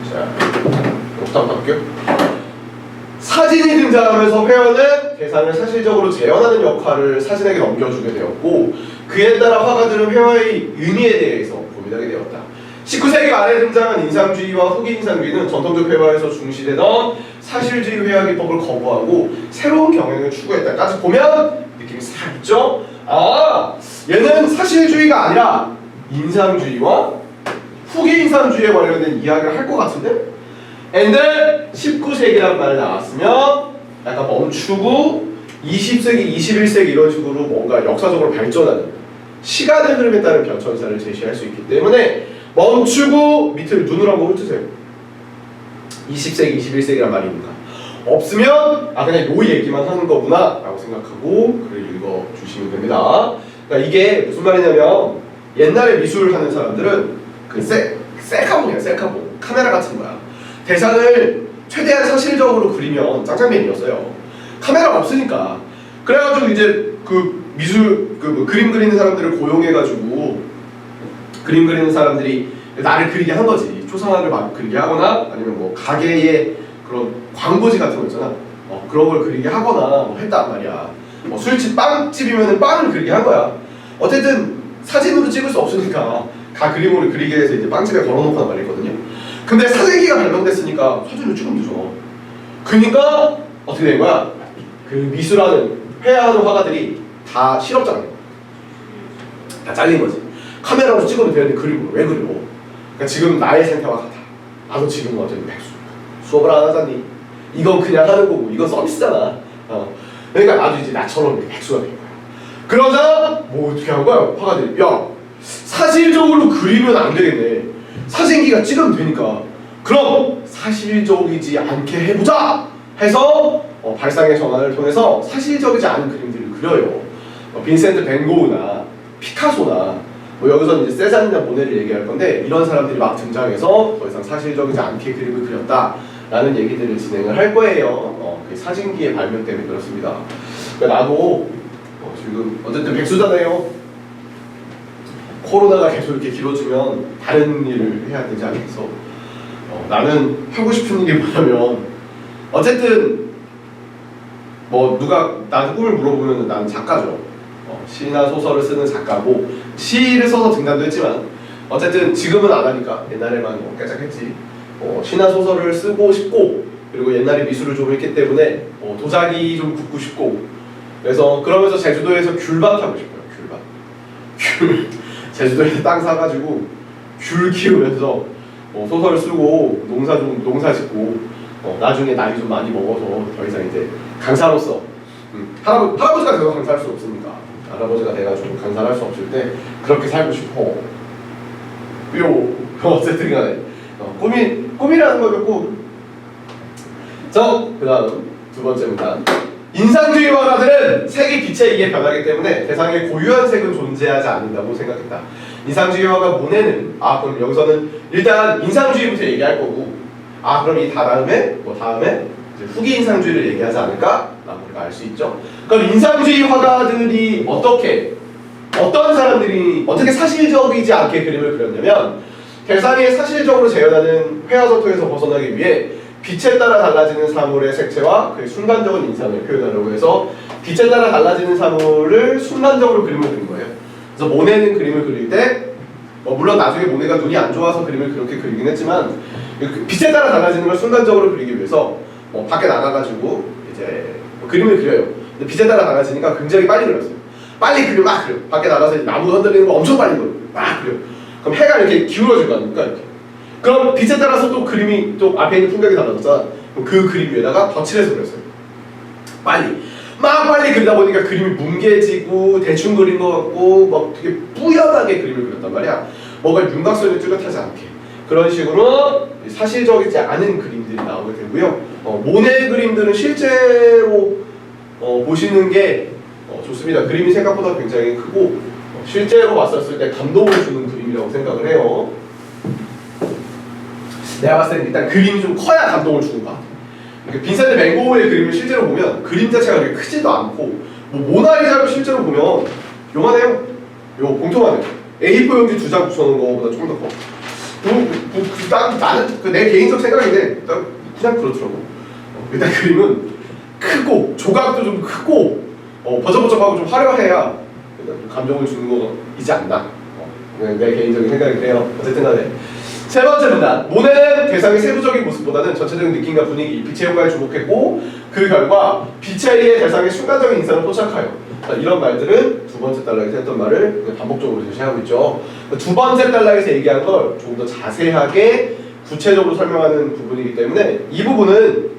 Speaker 1: 자, 옥탑 갈게요. 사진이 등장하면서 회원은 대상을 사실적으로 재현하는 역할을 사진에게 넘겨주게 되었고 그에 따라 화가들은 회화의 의미에 대해서 고민하게 되었다. 19세기 말에 등장한 인상주의와 후기 인상주의는 전통적 회화에서 중시되던 사실주의 회화 기법을 거부하고 새로운 경향을 추구했다까지 보면 느낌이 싹 있죠? 아, 얘는 사실주의가 아니라 인상주의와 후기 인상주의에 관련된 이야기를 할 것 같은데? 근데 19세기란 말이 나왔으면 약간 멈추고 20세기, 21세기 이런 식으로 뭔가 역사적으로 발전하는 시간의 흐름에 따른 변천사를 제시할 수 있기 때문에 멈추고 밑을 눈으로 한번 훑으세요. 20세기, 21세기란 말입니다. 없으면 아 그냥 요 얘기만 하는 거구나 라고 생각하고 글을 읽어주시면 됩니다. 그러니까 이게 무슨 말이냐면 옛날에 미술하는 사람들은 그 셀카봉이야, 셀카봉. 카메라 같은 거야. 대상을 최대한 사실적으로 그리면 짱짱맨이었어요. 카메라가 없으니까. 그래가지고 이제 그 미술 뭐 그림 그리는 사람들을 고용해가지고 그림 그리는 사람들이 나를 그리게 한 거지. 초상화를 막 그리게 하거나 아니면 뭐 가게에 그런 광고지 같은 거 있잖아. 그런 걸 그리게 하거나 뭐 했단 말이야. 술집 빵집이면은 빵을 그리게 한 거야. 어쨌든 사진으로 찍을 수 없으니까 가 그림으로 그리게 해서 이제 빵집에 걸어놓고 말이거든요. 근데 사진기가 발명됐으니까 사진을 찍으면 되죠. 그러니까 어떻게 된 거야? 그 미술하는 회화하는 화가들이 다 실업자가 다 잘린 거지. 카메라로 찍으면 되는데 그림으로 왜 그려? 그러니까 지금 나의 상태와 같아. 나도 지금 어쨌든 백수. 수업을 안 하자니 이건 그냥 하는 거고 이건 서비스잖아. 그러니까 나도 이제 나처럼 백수가 된 거야. 그러자 뭐 어떻게 한 거야? 화가들이 야 사실적으로 그리면 안 되겠네. 사진기가 찍으면 되니까 그럼 사실적이지 않게 해보자 해서 발상의 전환을 통해서 사실적이지 않은 그림들을 그려요. 빈센트 밴 고흐나 피카소나 뭐 여기서는 이제 세잔이나 모네를 얘기할 건데 이런 사람들이 막 등장해서 더 이상 사실적이지 않게 그림을 그렸다라는 얘기들을 진행을 할 거예요. 그 사진기의 발명 때문에 그렇습니다. 그러니까 나도 지금 어쨌든 백수잖아요. 코로나가 계속 이렇게 길어지면 다른 일을 해야 되지 않겠어? 나는 하고 싶은 일이 뭐냐면 어쨌든 뭐 누가 나한테 꿈을 물어보면 나는 작가죠. 시나 소설을 쓰는 작가고 시를 써서 등단도 했지만 어쨌든 지금은 안 하니까 옛날에만 깨작했지. 시나 소설을 쓰고 싶고 그리고 옛날에 미술을 좀 했기 때문에 도자기 좀 굽고 싶고 그래서 그러면서 제주도에서 귤밭 하고 싶어요. 귤 제주도에서 땅 사가지고 귤 키우면서 소설 쓰고 농사 짓고 나중에 나이 좀 많이 먹어서 더 이상 이제 강사로서 할아버지가 돼서 강사할 수 없으니까 할아버지가 돼가지고 강사를 할 수 없을 때 그렇게 살고 싶어. 어쨌든 간에 꿈이라는 거였고 그 다음 두 번째입니다. 인상주의 화가들은 색이 빛에 의해 변하기 때문에 대상의 고유한 색은 존재하지 않는다고 생각했다. 인상주의 화가 모네는 그럼 여기서는 일단 인상주의부터 얘기할 거고 그럼 이 다음에 이제 후기 인상주의를 얘기하지 않을까? 라고 우리가 알 수 있죠. 그럼 인상주의 화가들이 어떤 사람들이 어떻게 사실적이지 않게 그림을 그렸냐면 대상이 사실적으로 재현하는 회화 전통에서 벗어나기 위해 빛에 따라 달라지는 사물의 색채와 그 순간적인 인상을 표현하려고 해서 빛에 따라 달라지는 사물을 순간적으로 그림을 그린 거예요. 그래서 모네는 그림을 그릴 때 물론 나중에 모네가 눈이 안 좋아서 그림을 그렇게 그리긴 했지만 빛에 따라 달라지는 걸 순간적으로 그리기 위해서 밖에 나가가지고 이제 그림을 그려요. 근데 빛에 따라 달라지니까 굉장히 빨리 그렸어요. 빨리 그려 막 그려. 밖에 나가서 나무 흔들리는 거 엄청 빨리 그려. 막 그려. 그럼 해가 이렇게 기울어질 거 아닙니까? 이렇게. 그럼 빛에 따라서 또 그림이 또 앞에 있는 풍경이 달라졌잖아. 그 그림 위에다가 덧칠해서 그렸어요. 빨리 그리다 보니까 그림이 뭉개지고 대충 그린 것 같고 막 되게 뿌연하게 그림을 그렸단 말이야. 뭔가 윤곽선이 뚜렷하지 않게 그런 식으로 사실적이지 않은 그림들이 나오게 되고요. 모네 그림들은 실제로 보시는 게 좋습니다. 그림이 생각보다 굉장히 크고 실제로 봤었을 때 감동을 주는 그림이라고 생각을 해요. 내가 봤을 때는 일단 그림이 좀 커야 감동을 주는 것 같아. 빈센트 밴 고흐의 그림을 실제로 보면 그림 자체가 그렇게 크지도 않고 모나리자를 실제로 보면 요만해요. 요 공통하네요. A4 용지 2장 붙여놓은 거보다 조금 더 커. 나는 내 개인적 생각인데 그냥 그렇더라고. 일단 그림은 크고 조각도 좀 크고 버쩍버쩍하고 좀 화려해야 일단 좀 감정을 주는 거이지 않나. 내 개인적인 생각이 그래요. 어쨌든 간에 세 번째 문단. 모네는 대상의 세부적인 모습보다는 전체적인 느낌과 분위기, 빛의 효과에 주목했고 그 결과 빛에 의해 대상의 순간적인 인상을 포착하여. 자, 이런 말들은 두 번째 단락에서 했던 말을 반복적으로 제시하고 있죠. 두 번째 단락에서 얘기한 걸 조금 더 자세하게 구체적으로 설명하는 부분이기 때문에 이 부분은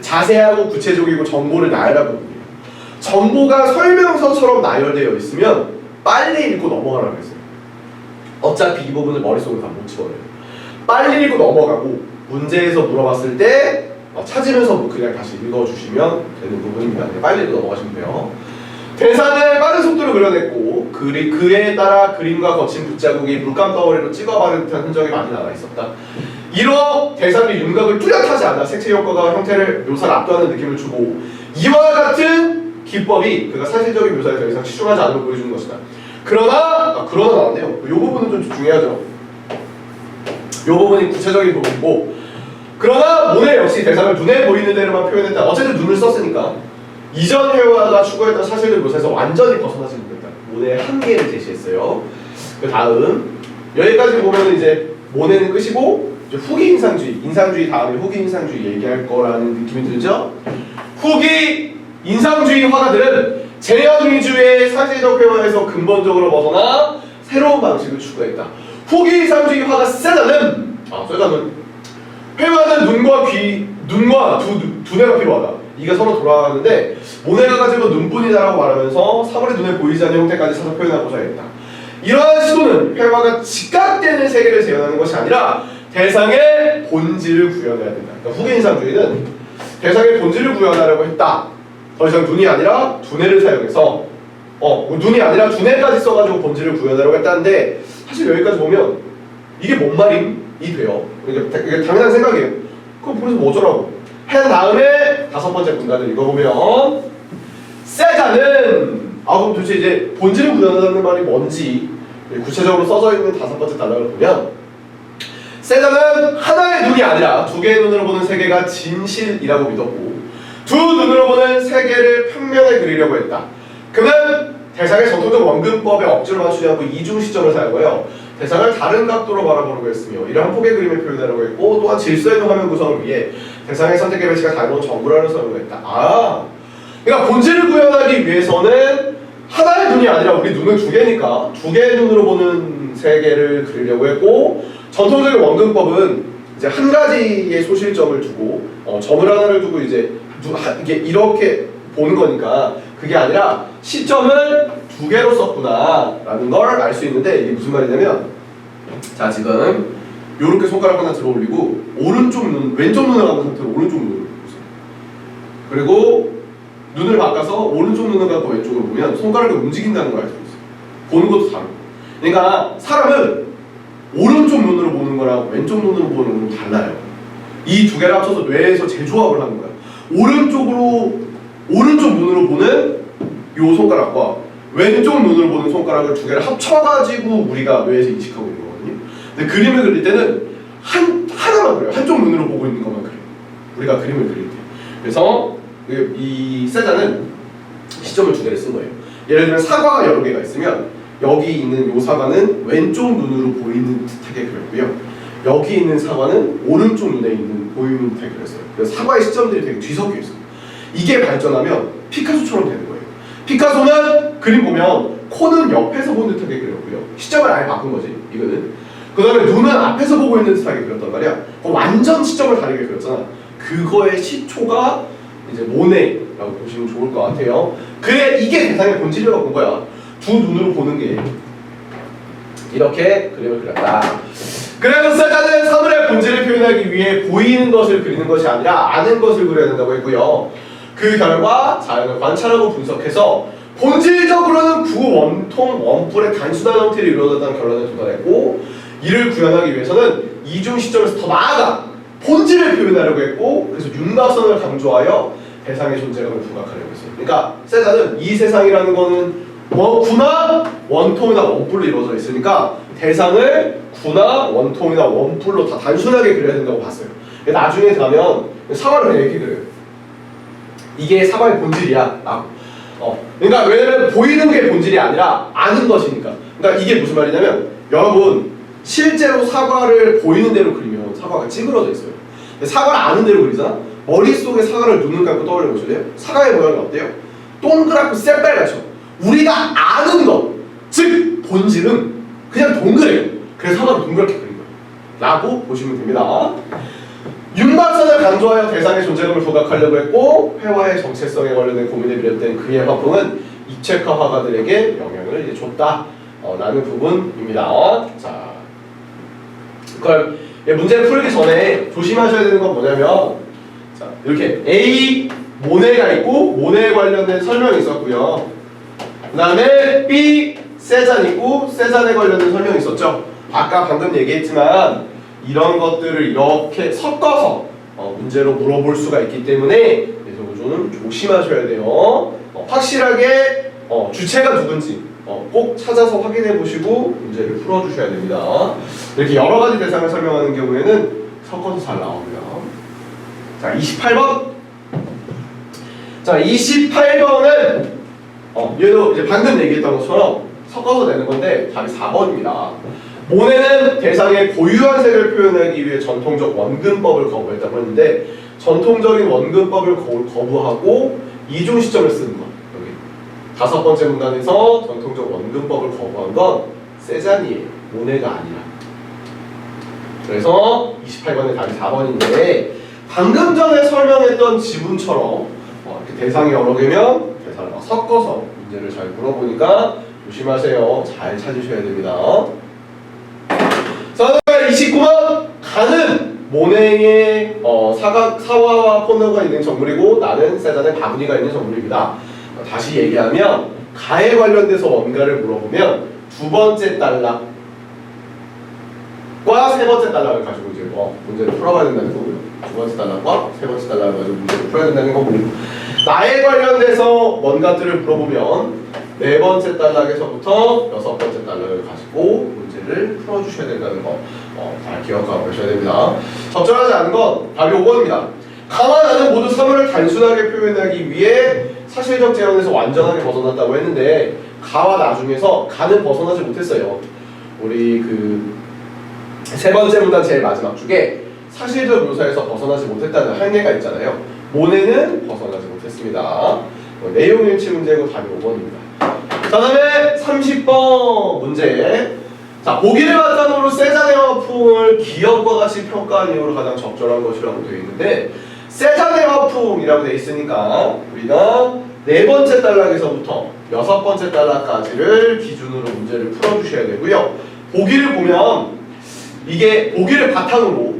Speaker 1: 자세하고 구체적이고 정보를 나열한 부분이에요. 정보가 설명서처럼 나열되어 있으면 빨리 읽고 넘어가라고 했어요. 어차피 이 부분을 머릿속으로 다 못 집어넣어요. 빨리 읽고 넘어가고 문제에서 물어봤을 때 찾으면서 그냥 다시 읽어주시면 되는 부분입니다. 빨리 읽고 넘어가시면 돼요. 대상을 빠른 속도로 그려냈고 그에 따라 그림과 거친 붓자국이 물감 덩어리로 찍어바른 듯한 흔적이 많이 남아 있었다. 이러 대상이 윤곽을 뚜렷하지 않아 색채 효과가 형태를 묘사를 압도하는 느낌을 주고 이와 같은 기법이 그가 사실적인 묘사에 더 이상 치중하지 않음을 보여주는 것이다. 그러나 나왔네요. 이 부분은 좀 중요하죠. 이 부분이 구체적인 부분이고 그러나 모네 역시 대상을 눈에 보이는 대로만 표현했다. 어쨌든 눈을 썼으니까 이전 회화가 추구했던 사실들 묘사에서 완전히 벗어나지 못했다. 모네의 한계를 제시했어요. 그 다음 여기까지 보면 이제 모네는 끝이고 이제 후기 인상주의 다음에 후기 인상주의 얘기할 거라는 느낌이 들죠. 후기 인상주의 화가들은 제형위주의 사실적 회화에서 근본적으로 벗어나 새로운 방식을 추구했다. 후기 인상주의 화가 세자는 회화는 눈과 두뇌가 필요하다. 이가 서로 돌아가는데 모네가 가지고 눈뿐이다라고 말하면서 사물의 눈에 보이지 않는 형태까지 찾아 표현하고자 했다. 이러한 시도는 회화가 즉각되는 세계를 재현하는 것이 아니라 대상의 본질을 구현해야 된다. 그러니까 후기 인상주의는 대상의 본질을 구현하려고 했다. 더 이상 눈이 아니라 두뇌를 사용해서 눈이 아니라 두뇌까지 써가지고 본질을 구현하려고 했다는데 사실 여기까지 보면 이게 뭔 말임이 돼요. 이게 당연한 생각이에요. 그럼 그래서 뭐 어쩌라고 한 다음에 다섯 번째 문단을 읽어보면 세자는 그럼 도대체 이제 본질을 구현한다는 말이 뭔지 구체적으로 써져 있는 다섯 번째 단락을 보면 세자는 하나의 눈이 아니라 두 개의 눈으로 보는 세계가 진실이라고 믿었고 두 눈으로 보는 세계를 평면에 그리려고 했다. 그는 대상의 전통적 원근법에 억지로 맞추지 않고 이중 시점을 사용하여 대상을 다른 각도로 바라보려고 했으며 이러한 폭의 그림을 표현하려고 했고 또한 질서 있는 화면 구성을 위해 대상의 선택의 배치가 다른 정보라는 설명을 했다. 그러니까 본질을 구현하기 위해서는 하나의 눈이 아니라 우리 눈은 두 개니까 두 개의 눈으로 보는 세계를 그리려고 했고 전통적인 원근법은 이제 한 가지의 소실점을 두고 점을 하나를 두고 이제 이게 이렇게 보는 거니까 그게 아니라 시점을 두 개로 썼구나라는 걸 알 수 있는데 이게 무슨 말이냐면 자 지금 요렇게 손가락 하나 들어 올리고 오른쪽 눈, 왼쪽 눈을 감은 상태로 오른쪽 눈을 보세요. 그리고 눈을 바꿔서 오른쪽 눈을 감고 왼쪽으로 보면 손가락이 움직인다는 걸 알 수 있어요. 보는 것도 다르고. 그러니까 사람은 오른쪽 눈으로 보는 거랑 왼쪽 눈으로 보는 거랑 달라요. 이 두 개를 합쳐서 뇌에서 재조합을 하는 거야. 오른쪽 눈으로 보는 요 손가락과 왼쪽 눈으로 보는 손가락을 두 개를 합쳐가지고 우리가 뇌에서 인식하고 있는 거거든요. 근데 그림을 그릴 때는 하나만 그려요. 한쪽 눈으로 보고 있는 것만 그려요. 우리가 그림을 그릴 때. 그래서 이 세자는 시점을 두 개를 쓴 거예요. 예를 들면 사과가 여러 개가 있으면 여기 있는 요 사과는 왼쪽 눈으로 보이는 듯하게 그렸고요. 여기 있는 사과는 오른쪽 눈에 있는 보이는 듯하게 그렸어요. 그래서 사과의 시점들이 되게 뒤섞여 있어요. 이게 발전하면 피카소처럼 되는 거예요. 피카소는 그림 보면 코는 옆에서 본 듯하게 그렸고요. 시점을 아예 바꾼 거지 이거는. 그 다음에 눈은 앞에서 보고 있는 듯하게 그렸단 말이야. 완전 시점을 다르게 그렸잖아. 그거의 시초가 이제 모네라고 보시면 좋을 것 같아요. 그래 이게 대상의 본질이라고 본 거야. 두 눈으로 보는 게 이렇게 그림을 그렸다. 그래서 세자는 사물의 본질을 표현하기 위해 보이는 것을 그리는 것이 아니라 아는 것을 그려야 된다고 했고요. 그 결과 자연을 관찰하고 분석해서 본질적으로는 구원통 원뿔의 단순한 형태를 이루어졌다는 결론에 도달했고 이를 구현하기 위해서는 이중 시점에서 더 나아가 본질을 표현하려고 했고 그래서 윤곽선을 강조하여 대상의 존재감을 부각하려고 했어요. 그러니까 세자는 이 세상이라는 거는 구나 원통이나 원뿔로 이루어져 있으니까 대상을 구나 원통이나 원뿔로 다 단순하게 그려야 된다고 봤어요. 나중에 가면 사과를 왜 이렇게 그래요? 이게 사과의 본질이야. 그러니까 왜냐면 보이는 게 본질이 아니라 아는 것이니까. 그러니까 이게 무슨 말이냐면 여러분 실제로 사과를 보이는 대로 그리면 사과가 찌그러져 있어요. 근데 사과를 아는 대로 그리잖아. 머릿속에 사과를 눈을 감고 떠올려 보실래요? 사과의 모양이 어때요? 동그랗고 새빨갛죠. 우리가 아는 것, 즉 본질은 그냥 동그래요. 그래서 사과를 동그랗게 그린 거예요. 라고 보시면 됩니다. 윤곽선을 강조하여 대상의 존재감을 부각하려고 했고 회화의 정체성에 관련된 고민을 비롯된 그의 화풍은 입체화 화가들에게 영향을 이제 줬다 라는 부분입니다. 자, 그럼 문제를 풀기 전에 조심하셔야 되는 건 뭐냐면 자, 이렇게 A 모네가 있고 모네에 관련된 설명이 있었고요. 그 다음에 B 세잔 있고 세잔에 관련된 설명이 있었죠. 아까 방금 얘기했지만 이런 것들을 이렇게 섞어서 문제로 물어볼 수가 있기 때문에 그래서 좀 조심하셔야 돼요. 확실하게 주체가 누군지 꼭 찾아서 확인해 보시고 문제를 풀어주셔야 됩니다. 이렇게 여러 가지 대상을 설명하는 경우에는 섞어서 잘 나옵니다. 자, 28번. 자, 28번은 얘도 이제 방금 얘기했던 것처럼 섞어서 내는 건데 답이 4번입니다. 모네는 대상의 고유한 색을 표현하기 위해 전통적 원근법을 거부했다고 했는데 전통적인 원근법을 거부하고 이중 시점을 쓰는 것. 여기 5번째 문단에서 전통적 원근법을 거부한 건 세잔이에요. 모네가 아니라. 그래서 28번의 답이 4번인데 방금 전에 설명했던 지문처럼 이렇게 대상이 여러 개면 대상을 막 섞어서 문제를 잘 물어보니까 조심하세요. 잘 찾으셔야 됩니다. 자, 29번 가는 모네의 사화와 포너가 있는 정물이고 나는 세잔의 바구니가 있는 정물입니다. 다시 얘기하면 가에 관련돼서 뭔가를 물어보면 두 번째 단락과 세 번째 단락을 가지고 이제 문제를 풀어봐야 된다는 거고요. 두 번째 단락과 세 번째 단락을 가지고 문제를 풀어야 된다는 거고요. 나에 관련돼서 뭔가들을 물어보면 네 번째 단락에서부터 여섯 번째 단락을 가지고 문제를 풀어주셔야 된다는 거 잘 기억하고 계셔야 됩니다. 적절하지 않은 건 답이 5번입니다. 가와 나는 모두 사물을 단순하게 표현하기 위해 사실적 재현에서 완전하게 벗어났다고 했는데 가와 나 중에서 가는 벗어나지 못했어요. 우리 그 세 번째 문단 제일 마지막 쪽에 사실적 묘사에서 벗어나지 못했다는 한계가 있잖아요. 모네는 벗어나지 못했습니다. 내용 일치 문제고 답이 5번입니다. 자, 다음에 30번 문제. 자, 보기를 바탕으로 세잔의 화풍을 기업과 같이 평가한 이유로 가장 적절한 것이라고 되어 있는데 세잔의 화풍이라고 되어 있으니까 우리가 네 번째 단락에서부터 여섯 번째 단락까지를 기준으로 문제를 풀어주셔야 되고요. 보기를 보면 이게 보기를 바탕으로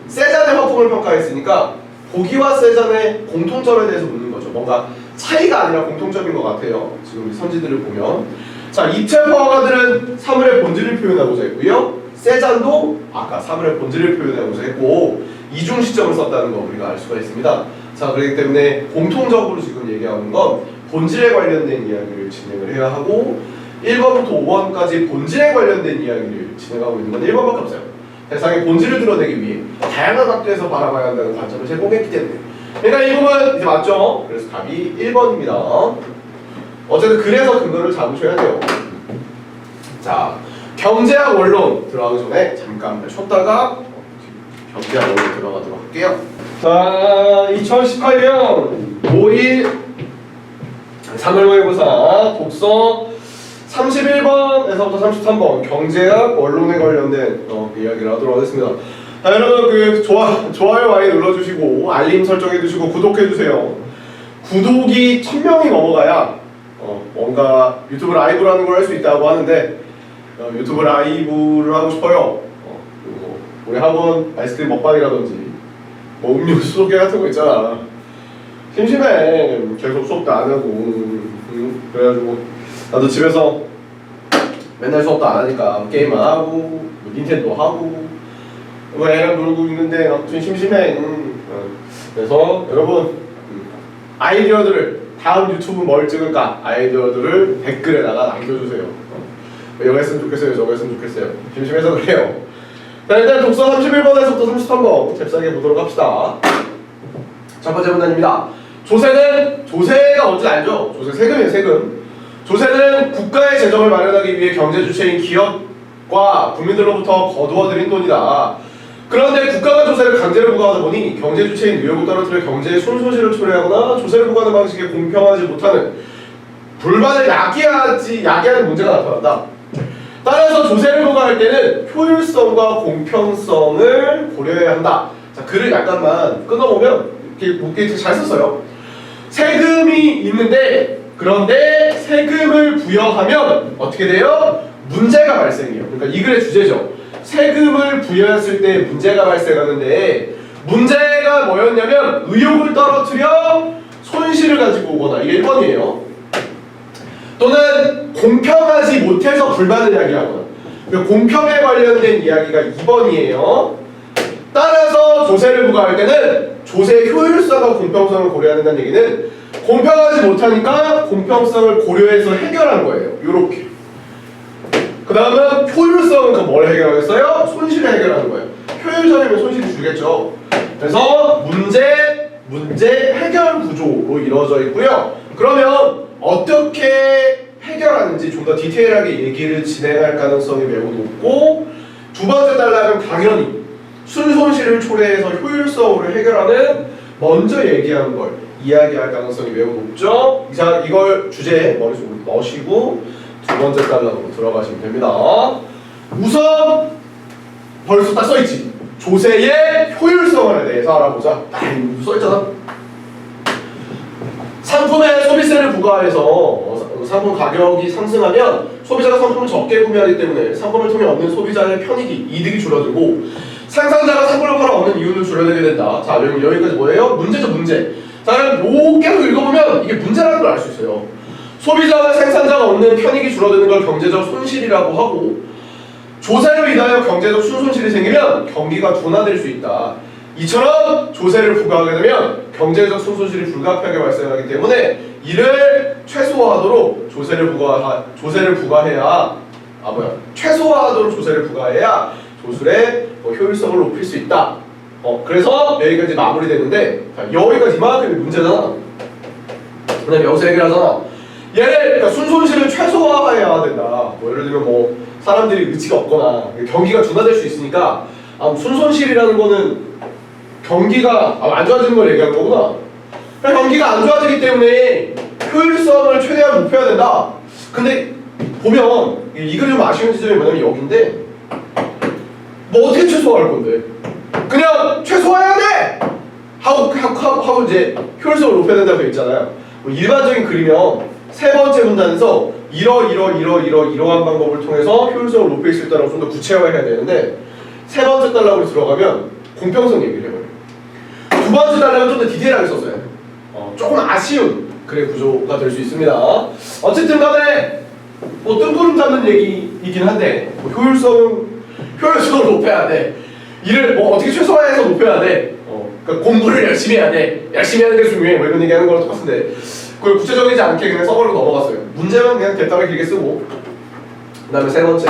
Speaker 1: 세잔의 화풍을 평가했으니까 보기와 세잔의 공통점에 대해서 묻는 거죠. 뭔가 차이가 아니라 공통점인 것 같아요. 지금 우리 선지들을 보면 자, 입체화 화가들은 사물의 본질을 표현하고자 했고요. 세잔도 아까 사물의 본질을 표현하고자 했고 이중 시점을 썼다는 거 우리가 알 수가 있습니다. 자, 그렇기 때문에 공통적으로 지금 얘기하는 건 본질에 관련된 이야기를 진행을 해야 하고 1번부터 5번까지 본질에 관련된 이야기를 진행하고 있는 건 1번밖에 없어요. 대상의 본질을 드러내기 위해 다양한 각도에서 바라봐야 한다는 관점을 제공했기 때문에 그러니까 이 부분 이제 맞죠? 그래서 답이 1번입니다. 어쨌든 그래서 근거를 잡으셔야 돼요. 자, 경제학 원론 들어가기 전에 잠깐 쉬었다가 경제학 원론 들어가도록 할게요. 자, 2018년 5일 3월 모의고사 독서 31번에서부터 33번 경제학 원론에 관련된 이야기를 하도록 하겠습니다. 자, 여러분 그 좋아요 많이 눌러주시고 알림 설정해주시고 구독해주세요. 구독이 1000명이 넘어가야 뭔가 유튜브 라이브를 하는 걸 할 수 있다고 하는데 유튜브 라이브를 하고 싶어요. 그리고 우리 학원 아이스크림 먹방이라든지 뭐 음료수 소개 같은 거 있잖아. 심심해. 계속 수업도 안 하고 그래가지고 나도 집에서 맨날 수업도 안 하니까 게임만 하고 뭐 닌텐도 하고 뭐 애랑 놀고 있는데 좀 심심해. 그래서 여러분 아이디어들을 다음 유튜브 뭘 찍을까 아이디어들을 댓글에다가 남겨주세요. 여기 했으면 좋겠어요, 저거 했으면 좋겠어요. 심심해서 그래요. 자, 일단 독서 31번에서부터 33번 잽싸게 보도록 합시다. 첫 번째 문단입니다. 조세가 뭔지 알죠? 조세 세금이에요, 세금. 조세는 국가의 재정을 마련하기 위해 경제 주체인 기업과 국민들로부터 거두어들인 돈이다. 그런데 국가가 조세를 강제로 부과하다 보니 경제 주체인 의욕을 떨어뜨려 경제의 손실을 초래하거나 조세를 부과하는 방식에 공평하지 못하는 불만을 야기하는 문제가 나타난다. 따라서 조세를 부과할 때는 효율성과 공평성을 고려해야 한다. 자, 글을 약간만 끊어보면 이렇게 잘 썼어요. 세금이 있는데 그런데 세금을 부여하면 어떻게 돼요? 문제가 발생해요. 그러니까 이 글의 주제죠. 세금을 부여했을 때 문제가 발생하는데 문제가 뭐였냐면 의욕을 떨어뜨려 손실을 가지고 오거나 이게 1번이에요. 또는 공평하지 못해서 불만을 야기하거나 그러니까 공평에 관련된 이야기가 2번이에요. 따라서 조세를 부과할 때는 조세의 효율성과 공평성을 고려해야 된다는 얘기는 공평하지 못하니까 공평성을 고려해서 해결한 거예요. 요렇게. 그 다음은 효율성은 그럼 뭘 해결하겠어요? 손실을 해결하는 거예요. 효율적이면 손실이 줄겠죠. 그래서 문제 해결 구조로 이루어져 있고요. 그러면 어떻게 해결하는지 좀 더 디테일하게 얘기를 진행할 가능성이 매우 높고 두 번째 단락은 당연히 순손실을 초래해서 효율성으로 해결하는 먼저 얘기하는 걸 이야기할 가능성이 매우 높죠. 자, 이걸 주제에 머릿속에 넣으시고 두 번째 단락으로 들어가시면 됩니다. 우선 벌써 딱 써있지. 조세의 효율성에 대해서 알아보자. 써있잖아. 상품에 소비세를 부과해서 상품 가격이 상승하면 소비자가 상품을 적게 구매하기 때문에 상품을 통해 얻는 소비자의 편익이 이득이 줄어들고 생산자가 상품을 팔아 얻는 이윤을 줄어들게 된다. 자, 여기까지 뭐예요? 문제죠, 문제. 자, 그럼 계속 읽어보면 이게 문제라는 걸 알 수 있어요. 소비자와 생산자가 얻는 편익이 줄어드는 걸 경제적 손실이라고 하고 조세로 인하여 경제적 순손실이 생기면 경기가 둔화될 수 있다. 이처럼 조세를 부과하게 되면 경제적 순손실이 불가피하게 발생하기 때문에 이를 최소화하도록 최소화하도록 조세를 부과해야 조술의 효율성을 높일 수 있다. 그래서 여기까지 마무리되는데 여기까지 이만큼이 문제잖아. 그 다음에 여기서 얘기하잖아. 그러니까 순손실을 최소화해야 된다. 예를 들면 사람들이 의지가 없거나 경기가 둔화될 수 있으니까 순손실이라는 거는 경기가 안 좋아지는 걸 얘기하는 거구나. 경기가 안 좋아지기 때문에 효율성을 최대한 높여야 된다. 근데 보면 이 글이 좀 아쉬운 지점이 뭐냐면 여기인데 어떻게 최소화할 건데? 그냥 최소화해야 돼! 하고 이제 효율성을 높여야 된다고 되어 있잖아요. 일반적인 글이면 세 번째 문단에서 이러한 방법을 통해서 효율성을 높일 수 있다고 좀 더 구체화해야 되는데 세 번째 단락으로 들어가면 공평성 얘기를 해버려요. 두 번째 단락은 좀 더 디테일하게 썼어요. 조금 아쉬운 글의 구조가 될 수 있습니다. 어쨌든 간에 뜬구름 잡는 얘기이긴 한데 효율성을 높여야 돼. 일을 어떻게 최소화해서 높여야 돼. 그러니까 공부를 열심히 해야 돼. 열심히 하는 게 중요해. 이런 얘기하는 거랑 똑같은데 그걸 구체적이지 않게 그냥 써버리고 넘어갔어요. 문제만 그냥 대답을 길게 쓰고 그 다음에 세 번째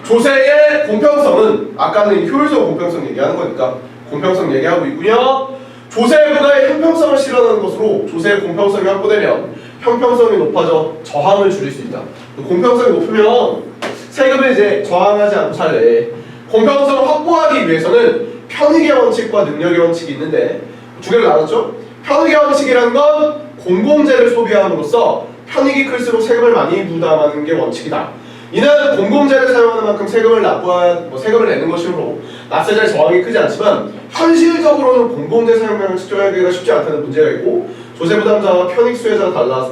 Speaker 1: 조세의 공평성은 아까는 효율성 공평성 얘기하는 거니까 공평성 얘기하고 있고요. 조세 부과의 형평성을 실현하는 것으로 조세의 공평성이 확보되면 형평성이 높아져 저항을 줄일 수 있다. 공평성이 높으면 세금을 이제 저항하지 않고 살래. 공평성을 확보하기 위해서는 편익의 원칙과 능력의 원칙이 있는데 두 개를 나눴죠? 편익의 원칙이라는 건 공공재를 소비함으로써 편익이 클수록 세금을 많이 부담하는 게 원칙이다. 이는 공공재를 사용하는 만큼 세금을 내는 것이므로 납세자의 저항이 크지 않지만 현실적으로는 공공재 사용량을 측정하기가 쉽지 않다는 문제가 있고 조세 부담자와 편익 수혜자가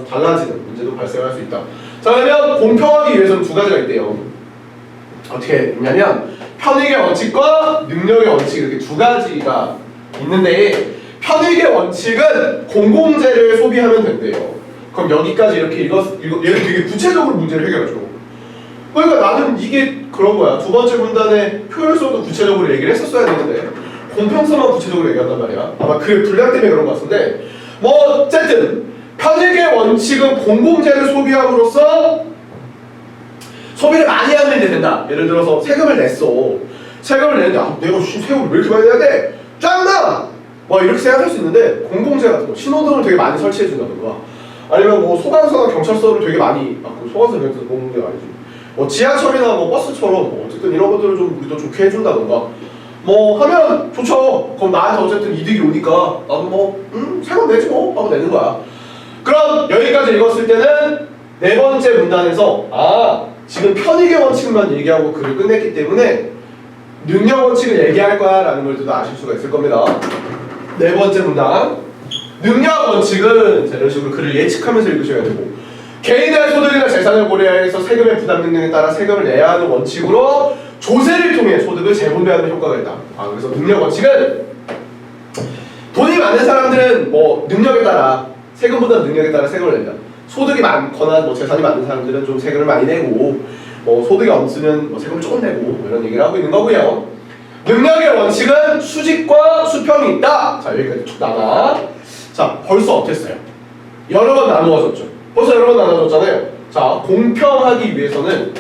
Speaker 1: 달라지는 문제도 발생할 수 있다. 자, 그러면 공평하기 위해서는 두 가지가 있대요. 어떻게 있냐면 편익의 원칙과 능력의 원칙 이렇게 두 가지가 있는데 편익의 원칙은 공공재를 소비하면 된대요. 그럼 여기까지 이렇게 얘는 되게 구체적으로 문제를 해결해줘. 그러니까 나는 이게 그런 거야. 두 번째 문단에 효율성도 구체적으로 얘기를 했었어야 되는데 공평성만 구체적으로 얘기한단 말이야. 아마 그 분량 때문에 그런 것 같은데 어쨌든 편익의 원칙은 공공재를 소비함으로써 소비를 많이 하면 된다. 예를 들어서 세금을 냈어. 세금을 내는데 내가 세금을 왜 이렇게 많이 내야 돼? 짱나! 뭐 이렇게 생각할 수 있는데 공공재 같은 거 신호등을 되게 많이 설치해 준다던가 아니면 뭐 소방서나 경찰서를 되게 많이 소방서 경찰서 공공재가 아니지 뭐 지하철이나 뭐 버스처럼 뭐 어쨌든 이런 것들을 좀 우리도 좋게 해준다던가 뭐 하면 좋죠. 그럼 나한테 어쨌든 이득이 오니까 나도 뭐 세금 내지 뭐 하고 내는 거야. 그럼 여기까지 읽었을 때는 네 번째 문단에서 지금 편익의 원칙만 얘기하고 글을 끝냈기 때문에 능력 원칙을 얘기할 거야 라는 걸 또 아실 수가 있을 겁니다. 네 번째 문단 능력 원칙은 이런 식으로 글을 예측하면서 읽으셔야 되고 개인의 소득이나 재산을 고려해서 세금의 부담 능력에 따라 세금을 내야 하는 원칙으로 조세를 통해 소득을 재분배하는 효과가 있다. 그래서 능력 원칙은 돈이 많은 사람들은 뭐 능력에 따라 세금보다 능력에 따라 세금을 낸다. 소득이 많거나 뭐 재산이 많은 사람들은 좀 세금을 많이 내고 뭐 소득이 없으면 뭐 세금을 조금 내고 뭐 이런 얘기를 하고 있는 거고요. 능력의 원칙은 수직과 수평이 있다. 자 여기까지 쭉 나가. 자 벌써 어땠어요? 여러 번 나누어졌죠. 벌써 여러 번 나눠줬잖아요. 자 공평하기 위해서는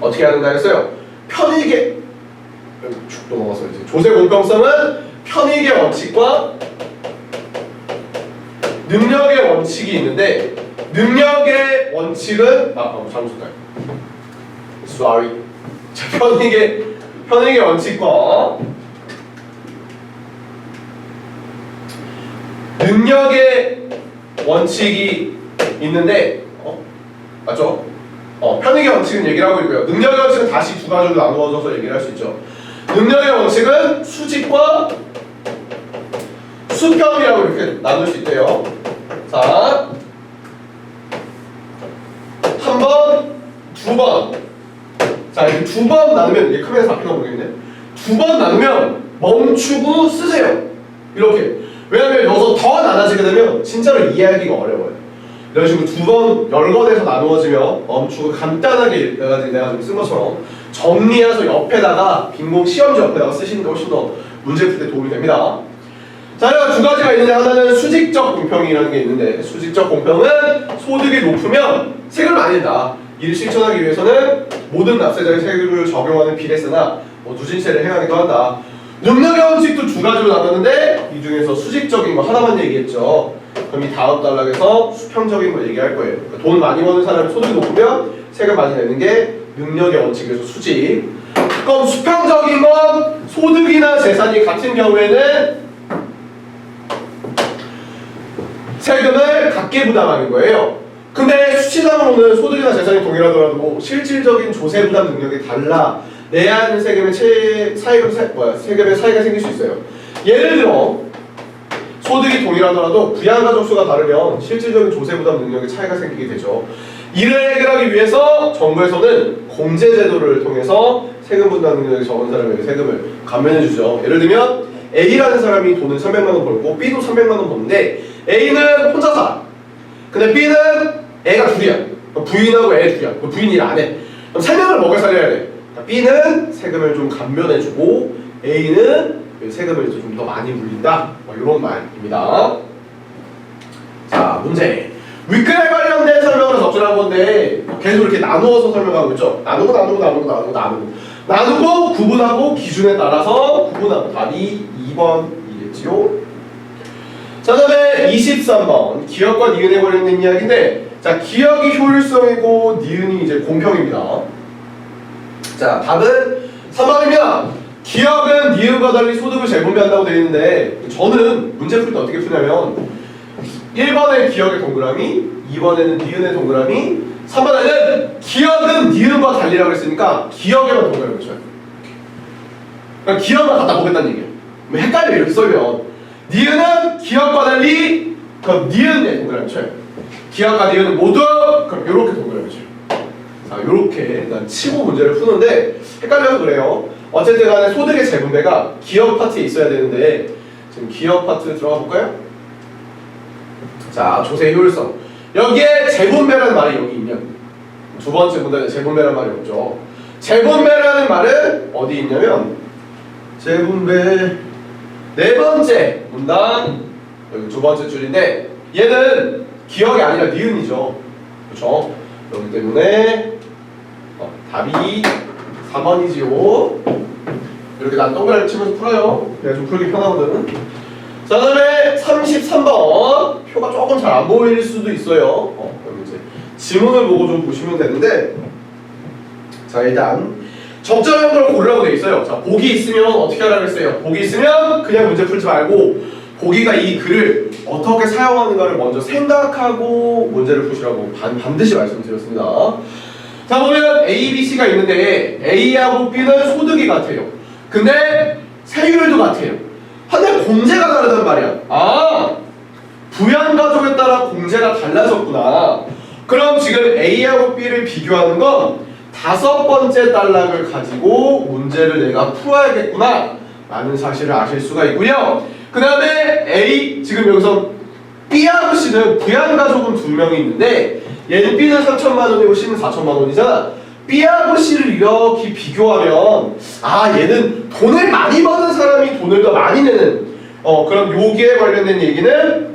Speaker 1: 어떻게 하는가 했어요? 편익의 쭉 넘어가서 이제 조세 공평성은 편익의 원칙과 능력의 원칙이 있는데 능력의 원칙은 잘못 썼나요? Sorry. 자 편익의 원칙과 능력의 원칙이 있는데 맞죠? 편익의 원칙은 얘기를 하고 있고요. 능력의 원칙은 다시 두 가지로 나누어져서 얘기를 할 수 있죠. 능력의 원칙은 수직과 수평이라고 이렇게 나눌 수 있대요. 자, 한 번, 두 번. 자, 이렇게 두 번 나누면 이게 카메라 잡히나 모르겠네. 두 번 나누면 멈추고 쓰세요. 이렇게. 왜냐면 여기서 더 나눠지게 되면 진짜로 이해하기가 어려워요. 이런 식으로 두 번, 여러 번에서 나누어지면 멈추고 간단하게 내가 지금 쓴 것처럼 정리해서 옆에다가 빈공 시험지 옆에다가 쓰시는 게 훨씬 더 문제 풀 때 도움이 됩니다. 자, 두 가지가 있는데 하나는 수직적 공평이라는 게 있는데 수직적 공평은 소득이 높으면 세금을 많이 낸다. 이를 실천하기 위해서는 모든 납세자의 세금을 적용하는 비례세나 누진세를 행하기도 한다. 능력의 원칙도 두 가지로 나눴는데 이 중에서 수직적인 거 하나만 얘기했죠. 그럼 이 다음 단락에서 수평적인 걸 얘기할 거예요. 그러니까 돈 많이 버는 사람이 소득이 높으면 세금 많이 내는 게 능력의 원칙에서 수직. 그럼 수평적인 건 소득이나 재산이 같은 경우에는 세금을 같게 부담하는 거예요. 근데 수치상으로는 소득이나 재산이 동일하더라도 실질적인 조세 부담 능력이 달라 내야 하는 세금의 세금의 차이가 생길 수 있어요. 예를 들어 소득이 동일하더라도 부양가족 수가 다르면 실질적인 조세 부담 능력의 차이가 생기게 되죠. 이를 해결하기 위해서 정부에서는 공제제도를 통해서 세금 분담 능력이 적은 사람에게 세금을 감면해 주죠. 예를 들면 A라는 사람이 돈을 300만 원 벌고 B도 300만 원 버는데 A는 혼자 살아. 근데 B는 애가 둘이야. 부인하고 애 둘이야. 부인이 일 안 해. 그럼 3명을 먹여 살려야 돼. B는 세금을 좀 감면해주고 A는 세금을 좀 더 많이 물린다. 이런 말입니다. 자, 문제. 윗글에 관련된 설명을 접근한 건데 계속 이렇게 나누어서 설명하고 있죠. 나누고 구분하고 기준에 따라서 구분하고 답이 2번이겠지요. 자, 다음에 23번 기억과 니은에 관련된 이야기인데 자, 기억이 효율성이고 니은이 이제 공평입니다. 자, 답은 3번입니다. 기억은 니은과 달리 소득을 재분배한다고 되어 있는데 저는 문제 풀 때 어떻게 푸냐면 1번에 기억의 동그라미, 2번에는 니은의 동그라미, 3번에는 기억은 니은과 달리라고 했으니까 기억에만 동그라미 쳐요. 그러니까 기억만 갖다 보겠다는 얘기예요. 헷갈려 이렇게 썰면 니은은 기억과 달리 그럼 니은에 동그라미 쳐요. 기억과 니은은 모두 그럼 이렇게 동그라미 쳐요. 자, 이렇게 일단 치고 문제를 푸는데 헷갈려서 그래요. 어쨌든 간에 소득의 재분배가 기억 파트에 있어야 되는데 지금 기억 파트 들어가 볼까요? 자, 조세 효율성. 여기에 재분배라는 말이 여기 있냐고. 두 번째 문단에 재분배라는 말이 없죠. 재분배라는 말은 어디 있냐면 재분배 네 번째 문단 여기 두 번째 줄인데 얘는 기억이 아니라 니은이죠. 그렇죠? 그렇기 때문에 답이 4번이지요. 이렇게 난 동그라미 치면서 풀어요. 내가 좀 풀기 편하거든. 자, 그다음에 33번. 표가 조금 잘 안 보일 수도 있어요. 그럼 이제 지문을 보고 좀 보시면 되는데, 자, 일단 적절한 걸 고르라고 돼 있어요. 자, 보기 있으면 어떻게 하라고 했어요? 보기 있으면 그냥 문제 풀지 말고 보기가 이 글을 어떻게 사용하는가를 먼저 생각하고 문제를 푸시라고 반드시 말씀드렸습니다. 자, 보면 A, B, C가 있는데 A하고 B는 소득이 같아요. 근데 세율도 같아요. 근데 공제가 다르단 말이야. 아, 부양가족에 따라 공제가 달라졌구나. 그럼 지금 A하고 B를 비교하는 건 5번째 단락을 가지고 문제를 내가 풀어야겠구나 라는 사실을 아실 수가 있고요. 그 다음에 A, 지금 여기서 B하고 C는 부양가족은 2명이 있는데 얘는 B는 3천만 원이고 C는 4천만 원이잖아. B하고 C를 이렇게 비교하면 아, 얘는 돈을 많이 버는 사람이 돈을 더 많이 내는 그럼 여기에 관련된 얘기는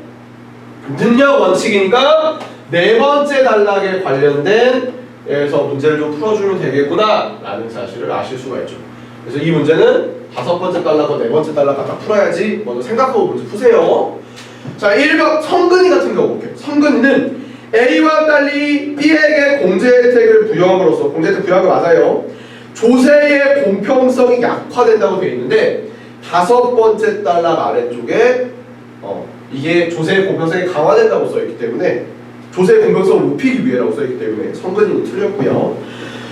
Speaker 1: 능력 원칙이니까 4번째 단락에 관련된 에서 문제를 좀 풀어주면 되겠구나 라는 사실을 아실 수가 있죠. 그래서 이 문제는 5번째 단락과 4번째 단락 갖다 풀어야지 먼저 생각하고 문제 푸세요. 자, 1번 성근이 같은 경우 볼게요. 성근이는 A와 달리 B에게 공제 혜택을 부여함으로써, 공제 혜택 부여한 거 맞아요, 조세의 공평성이 약화된다고 되어 있는데 5번째 단락 아래쪽에 이게 조세의 공평성이 강화된다고 써있기 때문에 조세의 공평성을 높이기 위해라고 써있기 때문에 성근이는 틀렸고요.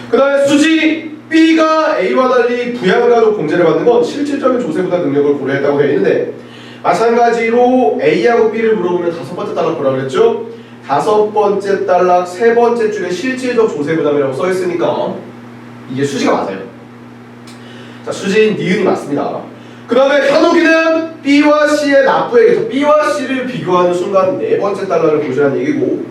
Speaker 1: 그 다음에 수지 B가 A와 달리 부양가족 공제를 받는 건 실질적인 조세부담 능력을 고려했다고 되어 있는데 마찬가지로 A하고 B를 물어보면 5번째 단락 보라고 그랬죠? 5번째 단락 3번째 줄에 실질적 조세부담이라고 써있으니까 이게 수지가 맞아요. 자, 수지인 니은이 맞습니다. 그 다음에 현욱이는 B와 C의 납부액에서 B와 C를 비교하는 순간 4번째 단락을 보시라는 얘기고,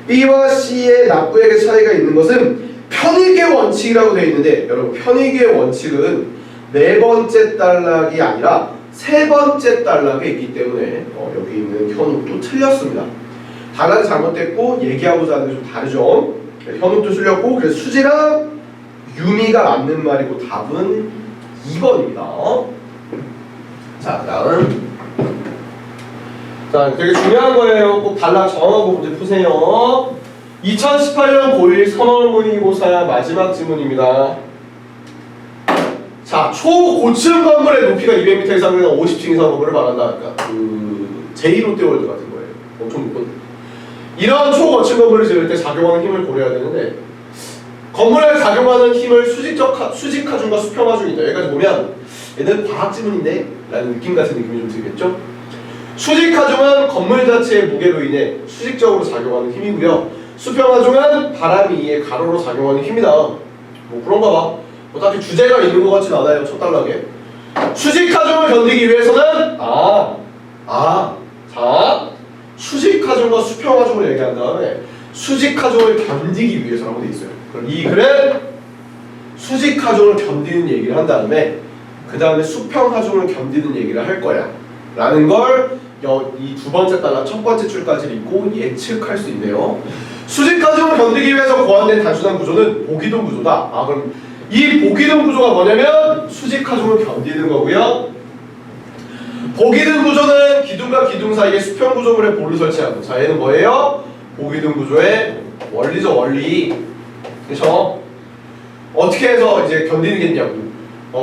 Speaker 1: B와 C의 납부액의 차이가 있는 것은 편익의 원칙이라고 되어 있는데 여러분, 편익의 원칙은 4번째 단락이 아니라 3번째 단락에 있기 때문에 여기 있는 현욱도 틀렸습니다. 단락이 잘못됐고 얘기하고자 하는 게 좀 다르죠. 현욱도 틀렸고, 그래서 수지랑 유미가 맞는 말이고 답은 2번입니다. 자, 다음. 자, 되게 중요한 거예요. 꼭 단락 정하고 문제 푸세요. 2018년 고1 선언모의고사 마지막 지문입니다. 자, 초고층 건물의 높이가 200m 이상 되는 50층 이상 건물을 말한다. 그러니까 제2롯데월드 같은 거예요. 엄청 높은. 이런 초고층 건물을 지을 때 작용하는 힘을 고려해야 되는데 건물에 작용하는 힘을 수직하중과 수평하중이다. 여기까지 보면 얘는 과학 지문인데? 라는 느낌 같은 느낌이 좀 들겠죠? 수직하중은 건물 자체의 무게로 인해 수직적으로 작용하는 힘이고요. 수평하중은 바람이 이에 가로로 작용하는 힘이다. 뭐 그런가 봐. 뭐 딱히 주제가 있는 것 같진 않아요. 첫 단락에. 수직하중을 견디기 위해서는 자, 수직하중과 수평하중을 얘기한 다음에 수직하중을 견디기 위해서라고 돼 있어요. 그럼 이 글은 수직하중을 견디는 얘기를 한 다음에 그 다음에 수평하중을 견디는 얘기를 할 거야 라는 걸 이 2번째 단락 1번째 줄까지 읽고 예측할 수 있네요. 수직하중을 견디기 위해서 고안된 단순한 구조는 보기둥 구조다. 그럼 이 보기둥 구조가 뭐냐면 수직하중을 견디는 거고요. 보기둥 구조는 기둥과 기둥 사이에 수평 구조물의 볼을 설치하고, 자, 얘는 뭐예요? 보기둥 구조의 원리죠, 원리. 그렇죠? 어떻게 해서 이제 견디겠냐고.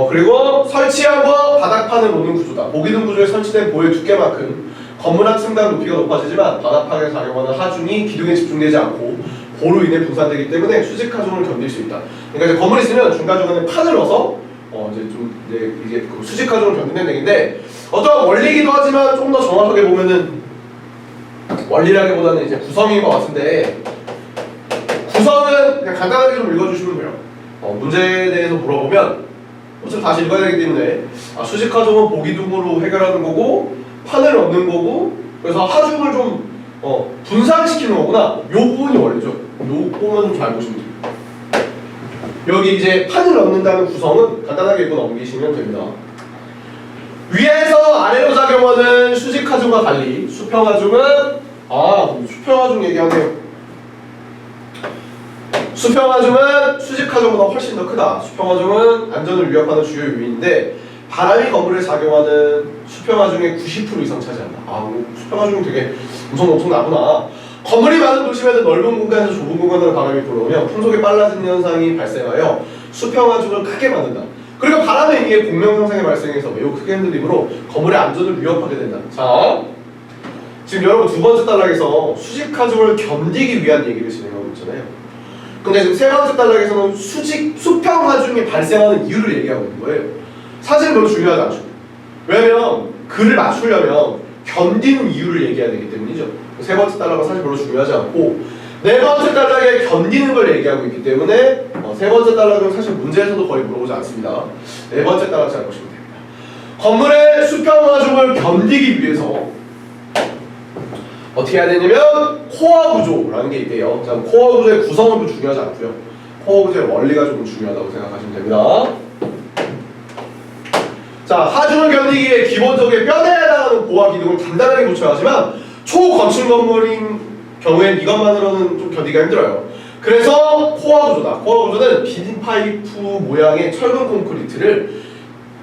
Speaker 1: 그리고 설치하고 바닥판을 놓는 구조다. 보기둥 구조에 설치된 보의 두께만큼 건물 한 층당 높이가 높아지지만 바닥판에 작용하는 하중이 기둥에 집중되지 않고 보로 인해 분산되기 때문에 수직하중을 견딜 수 있다. 그러니까 이제 건물이 있으면 중간중간에 판을 넣어서 이제 그 수직하중을 견딘다는 얘기인데, 어떤 원리이기도 하지만 좀 더 정확하게 보면은 원리라기보다는 이제 구성인 것 같은데, 구성은 그냥 간단하게 좀 읽어주시면 돼요. 문제에 대해서 물어보면 어차피 다시 읽어야 되기 때문에 수직하중은 보기둥으로 해결하는 거고 판을 넣는 거고, 그래서 하중을 좀 분산시키는 거구나. 요 부분이 원리죠. 요 부분만 좀 잘 보시면 돼요. 여기 이제 판을 넣는다는 구성은 간단하게 읽고 넘기시면 됩니다. 위에서 아래로 작용하는 수직하중과 달리 수평하중은 수평하중 얘기하네요. 수평하중은 수직하중보다 훨씬 더 크다. 수평하중은 안전을 위협하는 주요 요인인데 바람이 건물에 작용하는 수평하중의 90% 이상 차지한다. 수평하중이 되게 엄청나구나. 건물이 많은 도시에는 넓은 공간에서 좁은 공간으로 바람이 불어오면 풍속이 빨라지는 현상이 발생하여 수평하중을 크게 만든다. 그리고 바람에 의해 공명 현상이 발생해서 매우 크게 흔들림으로 건물의 안전을 위협하게 된다. 자, 지금 여러분 두 번째 단락에서 수직하중을 견디기 위한 얘기를 진행하고 있잖아요. 근데 지금 세 번째 단락에서는 수평하중이 발생하는 이유를 얘기하고 있는 거예요. 사실 별로 중요하지 않죠. 왜냐면 글을 맞추려면 견디는 이유를 얘기해야 되기 때문이죠. 세 번째 단락은 사실 별로 중요하지 않고 네 번째 단락에 견디는 걸 얘기하고 있기 때문에 세 번째 단락은 사실 문제에서도 거의 물어보지 않습니다. 네 번째 단락 잘 보시면 됩니다. 건물의 수평하중을 견디기 위해서 어떻게 해야 되냐면 코어 구조라는 게 있대요. 자, 코어 구조의 구성은 중요하지 않고요. 코어 구조의 원리가 좀 중요하다고 생각하시면 됩니다. 자, 하중을 견디기 위해 기본적인 뼈대에 해당하는 보화 기둥을 단단하게 붙여야 하지만 초건축 건물인 경우엔 이것만으로는 좀 견디기가 힘들어요. 그래서 코어 구조다. 코어 구조는 빈 파이프 모양의 철근 콘크리트를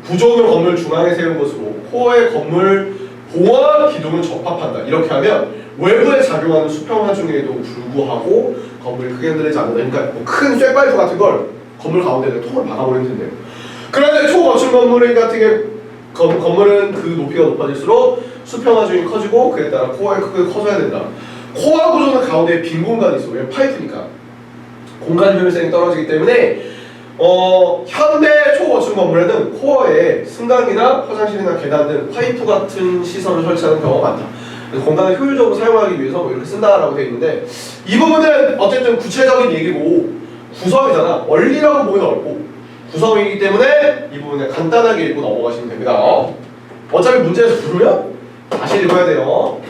Speaker 1: 구조물 건물 중앙에 세운 것으로 코어의 건물 보화 기둥을 접합한다. 이렇게 하면 외부에 작용하는 수평하중에도 불구하고 건물이 크게 흔들리지 않는다. 그러니까 뭐 큰 쇠파이프 같은 걸 건물 가운데에 통을 박아버리면 된대요. 그런데 초건축 건물 같은 게 건물은 그 높이가 높아질수록 수평하중이 커지고 그에 따라 코어의 크기가 커져야 된다. 코어 구조는 가운데에 빈 공간이 있어. 왜? 파이프니까. 공간 효율성이 떨어지기 때문에 현대 초건축 건물에는 코어에 승강기나 화장실이나 계단 등 파이프 같은 시설을 설치하는 경우가 많다. 그래서 공간을 효율적으로 사용하기 위해서 뭐 이렇게 쓴다라고 되어 있는데 이 부분은 어쨌든 구체적인 얘기고 구성이잖아. 원리라고 보기는 어렵고 구성이기 때문에 이 부분에 간단하게 읽고 넘어가시면 됩니다. 어차피 문제에서 부르면 다시 읽어야 돼요.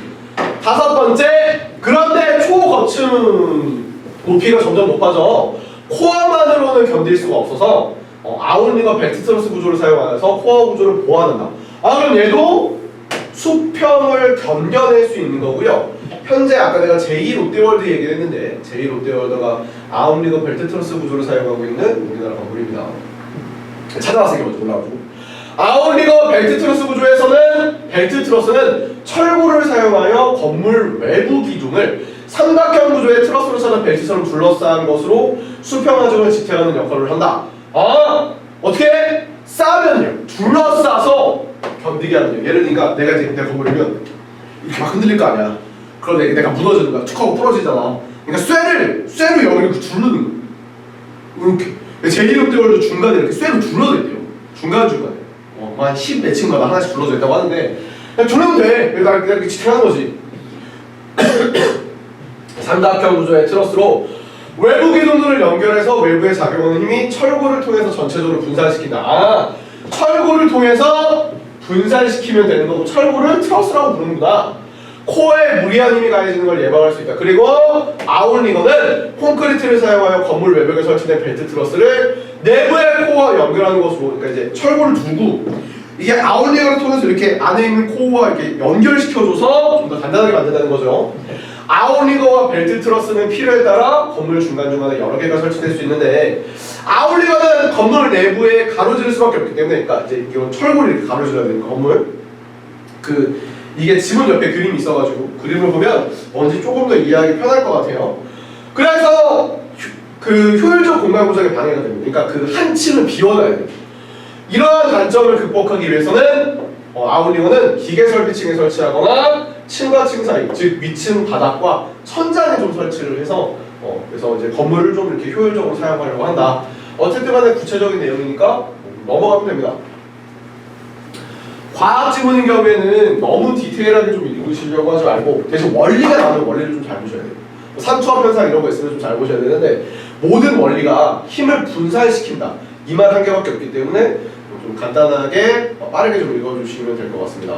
Speaker 1: 다섯 번째, 그런데 초거층 높이가 점점 높아져 코어만으로는 견딜 수가 없어서 아웃리거 벨트 트러스 구조를 사용하여서 코어 구조를 보완한다. 그럼 얘도 수평을 견뎌낼 수 있는 거고요. 현재 아까 내가 제2 롯데월드 얘기를 했는데 제2 롯데월드가 아웃리거 벨트 트러스 구조를 사용하고 있는 우리나라 건물입니다. 찾아왔으니까 먼저 올라가지고 아웃리거 벨트 트러스 구조에서는 벨트 트러스는 철골을 사용하여 건물 외부 기둥을 삼각형 구조의 트러스로 차는 벨트처럼 둘러싼 것으로 수평하중을 지탱하는 역할을 한다. 어떻게? 싸면요. 둘러싸서 견디게 하는 거예요. 예를 들니까 내가 이제 내 건물이면 이렇게 막 흔들릴 거 아니야. 그럼 내가 무너지는 거야. 툭 하고 부러지잖아. 그러니까 쇠로 여기 이렇게 두르는 거야. 이렇게. 제2롯데월드 중간에 이렇게 쇠로 둘러져 있대요. 중간에. 한 10 몇 층마다 하나씩 둘러져 있다고 하는데 그냥 둘러면 돼. 내가 이렇게 지탱하는 거지. 삼각형 구조의 트러스로 외부 기둥들을 연결해서 외부에 작용하는 힘이 철골을 통해서 전체적으로 분산시킨다. 철골을 통해서 분산시키면 되는 거고 철골을 트러스라고 부르는구나. 코어에 무리한 힘이 가해지는 걸 예방할 수 있다. 그리고 아웃리거는 콘크리트를 사용하여 건물 외벽에 설치된 벨트 트러스를 내부의 코어와 연결하는 것으로, 그러니까 이제 철골을 두고 이게 아웃리거를 통해서 이렇게 안에 있는 코어와 이렇게 연결시켜줘서 좀 더 단단하게 만든다는 거죠. 아웃리거와 벨트 트러스는 필요에 따라 건물 중간중간에 여러 개가 설치될 수 있는데 아웃리거는 건물 내부에 가로지를 수밖에 없기 때문에, 그러니까 이제 이건 철골을 이렇게 가로질러야 되는 건물. 이게 지문 옆에 그림이 있어가지고 그림을 보면 뭔지 조금 더 이해하기 편할 것 같아요. 그래서 효율적 공간 구성에 방해가 됩니다. 그러니까 그 한 층을 비워놔야 돼요. 이러한 단점을 극복하기 위해서는 아웃리거는 기계 설비층에 설치하거나 층과 층 사이, 즉 위층 바닥과 천장에 좀 설치를 해서 그래서 이제 건물을 좀 이렇게 효율적으로 사용하려고 한다. 어쨌든 간에 구체적인 내용이니까 넘어가면 됩니다. 과학 지문인 경우에는 너무 디테일하게 좀 읽으시려고 하지 말고 대신 원리가 나오는 원리를 좀 잘 보셔야 돼요. 삼투압 현상 이런 거 있으면 좀 잘 보셔야 되는데 모든 원리가 힘을 분산시킨다. 이 말 한 개밖에 없기 때문에 좀 간단하게 빠르게 좀 읽어주시면 될 것 같습니다.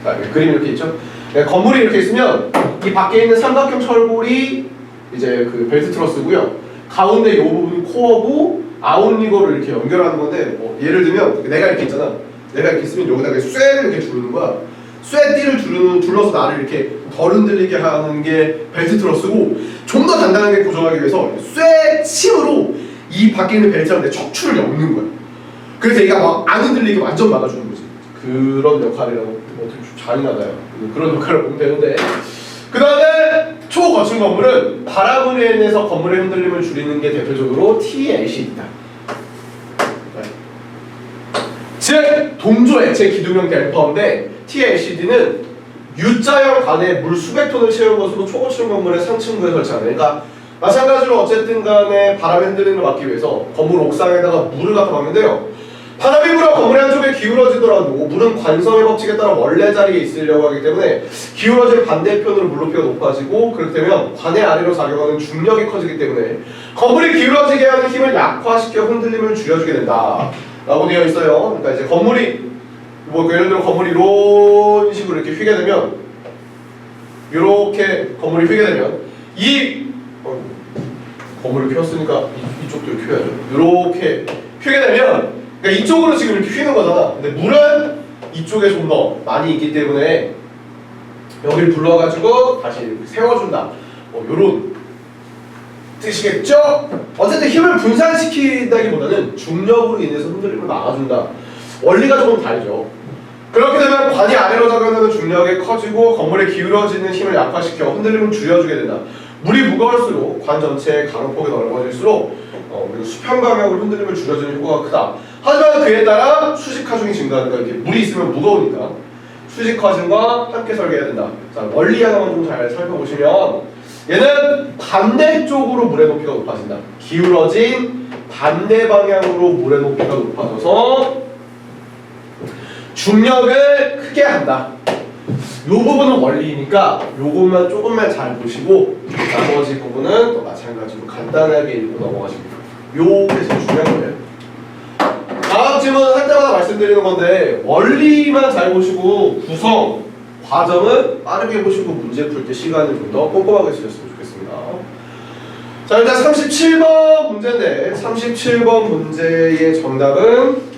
Speaker 1: 자, 그림 이렇게 있죠? 네, 건물이 이렇게 있으면 이 밖에 있는 삼각형 철골이 이제 그 벨트 트러스고요. 가운데 이 부분이 코어고 아웃리거를 이렇게 연결하는 건데 예를 들면 내가 이렇게 있잖아. 내가 이렇게 있으면 여기다가 쇠를 이렇게 두르는 거야. 쇠띠를 둘러서 나를 이렇게 덜 흔들리게 하는 게 벨트 트러스고, 좀 더 단단하게 고정하기 위해서 쇠 침으로 이 밖에 있는 벨트한테 척추를 엮는 거야. 그래서 얘가 막 안 흔들리게 완전 막아주는 거지. 그런 역할이라고 어떻게 잔인하다요. 그런 역할을 보면 되는데, 그 다음에 초거층 건물은 바람으로 인해서 건물의 흔들림을 줄이는 게 대표적으로 TLCD다. 즉 동조 액체 기둥형 댐퍼인데, TLCD는 U자형 관에 물 수백 톤을 채운 것으로 초고층 건물의 상층부에 설치하는. 그러니까 마찬가지로 어쨌든 간에 바람 흔들림을 막기 위해서 건물 옥상에다가 물을 갖다 박는데요. 바람이 불어 건물의 한쪽에 기울어지더라도 물은 관성의 법칙에 따라 원래 자리에 있으려고 하기 때문에 기울어질 반대편으로 물높이가 높아지고, 그렇게 되면 관의 아래로 작용하는 중력이 커지기 때문에 건물이 기울어지게 하는 힘을 약화시켜 흔들림을 줄여주게 된다 라고 되어 있어요. 그러니까 이제 건물이 예를 들어 건물이 이런 식으로 이렇게 휘게 되면, 이렇게 건물이 휘게 되면 이 건물을 폈으니까 이쪽도 이렇게 휘어야죠. 이렇게 휘게 되면, 그러니까 이쪽으로 지금 이렇게 휘는 거잖아. 근데 물은 이쪽에 좀 더 많이 있기 때문에 여기를 불러가지고 다시 이렇게 세워준다. 요런 뜻이겠죠? 어쨌든 힘을 분산시키다기보다는 중력으로 인해서 흔들림을 막아준다. 원리가 조금 다르죠. 그렇게 되면 관이 아래로 작용하는 중력이 커지고 건물에 기울어지는 힘을 약화시켜 흔들림을 줄여주게 된다. 물이 무거울수록 관 전체의 가로폭이 넓어질수록 그리고 수평 방향으로 흔들림을 줄여주는 효과가 크다. 하지만 그에 따라 수직 하중이 증가하는 거야. 이렇게 물이 있으면 무거우니까 수직 하중과 함께 설계해야 된다. 자, 원리 하나만 좀 잘 살펴보시면, 얘는 반대쪽으로 물의 높이가 높아진다. 기울어진 반대 방향으로 물의 높이가 높아져서 중력을 크게 한다. 이 부분은 원리이니까 요것만 조금만 잘 보시고 나머지 부분은 또 마찬가지로 간단하게 읽고 넘어가시면 돼요. 요게 제일 중요한 거예요. 다음 질문 할 때마다 말씀드리는 건데, 원리만 잘 보시고 구성, 과정은 빠르게 보시고 문제 풀 때 시간을 좀 더 꼼꼼하게 쓰셨으면 좋겠습니다. 자, 일단 37번 문제인데, 37번 문제의 정답은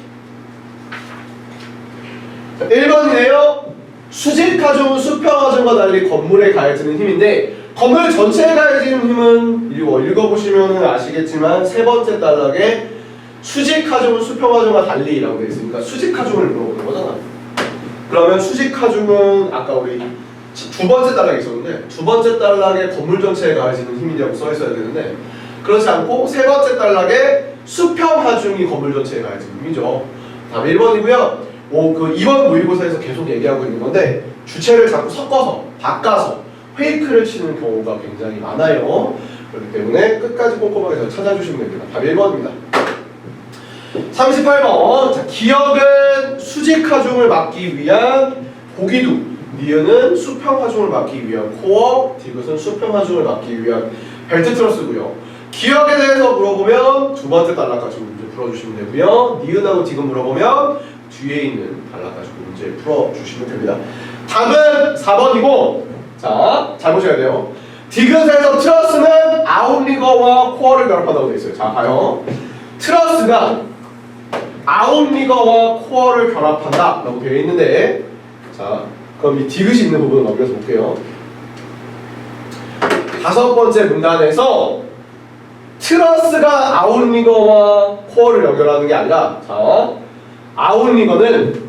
Speaker 1: 1번이네요. 수직 하중은 수평 하중과 달리 건물에 가해지는 힘인데, 건물 전체에 가해지는 힘은 읽어보시면 아시겠지만 세 번째 단락에 수직 하중은 수평 하중과 달리라고 되어 있으니까 수직 하중을 물어보는 거잖아. 그러면 수직 하중은 아까 우리 두 번째 단락에 있었는데, 두 번째 단락에 건물 전체에 가해지는 힘이라고 써 있어야 되는데, 그렇지 않고 세 번째 단락에 수평 하중이 건물 전체에 가해지는 힘이죠. 다음 1번이고요. 그 2번 모의고사에서 계속 얘기하고 있는 건데, 주체를 자꾸 섞어서 바꿔서 페이크를 치는 경우가 굉장히 많아요. 그렇기 때문에 끝까지 꼼꼼하게 찾아주시면 됩니다. 답 1번입니다. 38번. 자, 기역은 수직 하중을 막기 위한 고기두, 니은은 수평 하중을 막기 위한 코어, 디귿은 수평 하중을 막기 위한 벨트 트러스고요. 기역에 대해서 물어보면 두 번째 단락 가지고 문제 풀어주시면 되고요. 니은하고 디귿 물어보면 뒤에 있는 단락 가지고 문제 풀어주시면 됩니다. 답은 4번이고, 자, 잘 보셔야 돼요. 디귿에서 트러스는 아웃리거와 코어를 결합한다고 되어 있어요. 자, 봐요. 트러스가 아웃리거와 코어를 결합한다 라고 되어 있는데, 자, 그럼 이 디귿이 있는 부분을 넘겨서 볼게요. 다섯 번째 문단에서 트러스가 아웃리거와 코어를 연결하는 게 아니라, 자, 아웃리거는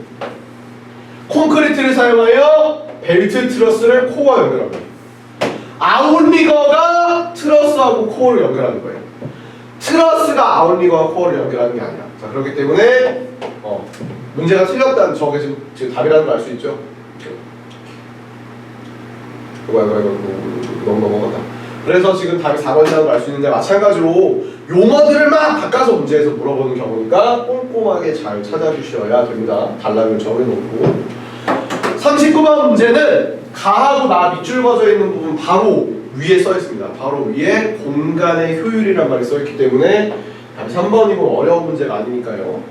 Speaker 1: 콘크리트를 사용하여 벨트 트러스를 코어와 연결합니다. 아웃리거가 트러스하고 코어를 연결하는 거예요. 트러스가 아웃리거와 코어를 연결하는 게 아니라. 자, 그렇기 때문에 문제가 틀렸다는 저게 지금 답이라는 걸 알 수 있죠. 너무 넘어갔다. 그래서 지금 답이 4번이라는 걸 알 수 있는데, 마찬가지로 용어들을 막 바꿔서 문제에서 물어보는 경우니까 꼼꼼하게 잘 찾아주셔야 됩니다. 단락을 정해놓고. 39번 문제는 가하고 나 밑줄 그어져 있는 부분 바로 위에 써 있습니다. 바로 위에 공간의 효율이란 말이 써 있기 때문에 답이 3번이고 어려운 문제가 아니니까요.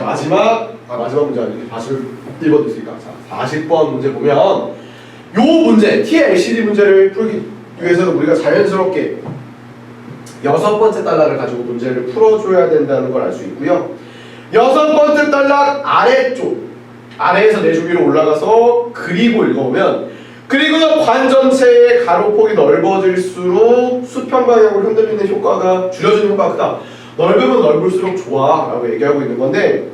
Speaker 1: 마지막 문제 아니고 다시 읽어주시니까. 자, 40번 문제 보면 요 문제 TLCD 문제를 풀기 위해서는 우리가 자연스럽게 여섯 번째 단락을 가지고 문제를 풀어줘야 된다는 걸 알 수 있고요. 여섯 번째 단락 아래에서 내주 위로 올라가서 그리고 읽어보면 그리고 관 전체의 가로폭이 넓어질수록 수평 방향으로 흔들리는 효과가 줄여지는 효과가 크다. 넓으면 넓을수록 좋아 라고 얘기하고 있는 건데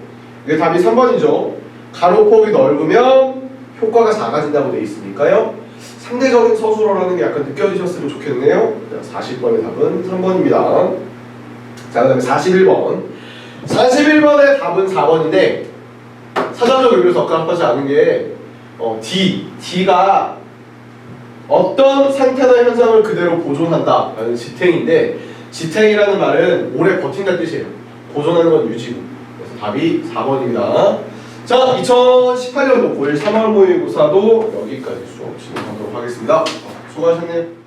Speaker 1: 이게 답이 3번이죠. 가로폭이 넓으면 효과가 작아진다고 돼 있으니까요. 상대적인 서술어라는 게 약간 느껴지셨으면 좋겠네요. 40번의 답은 3번입니다. 자, 그 다음에 41번. 41번의 답은 4번인데 사전적 의미로 적합하지 않은 게 D가 어떤 상태나 현상을 그대로 보존한다 라는 지탱인데 지탱이라는 말은 오래 버틴다는 뜻이에요. 보존하는 건 유지고. 그래서 답이 4번입니다. 자, 2018년도 고1 3월 모의고사도 여기까지 수업 진행하도록 하겠습니다. 수고하셨네요.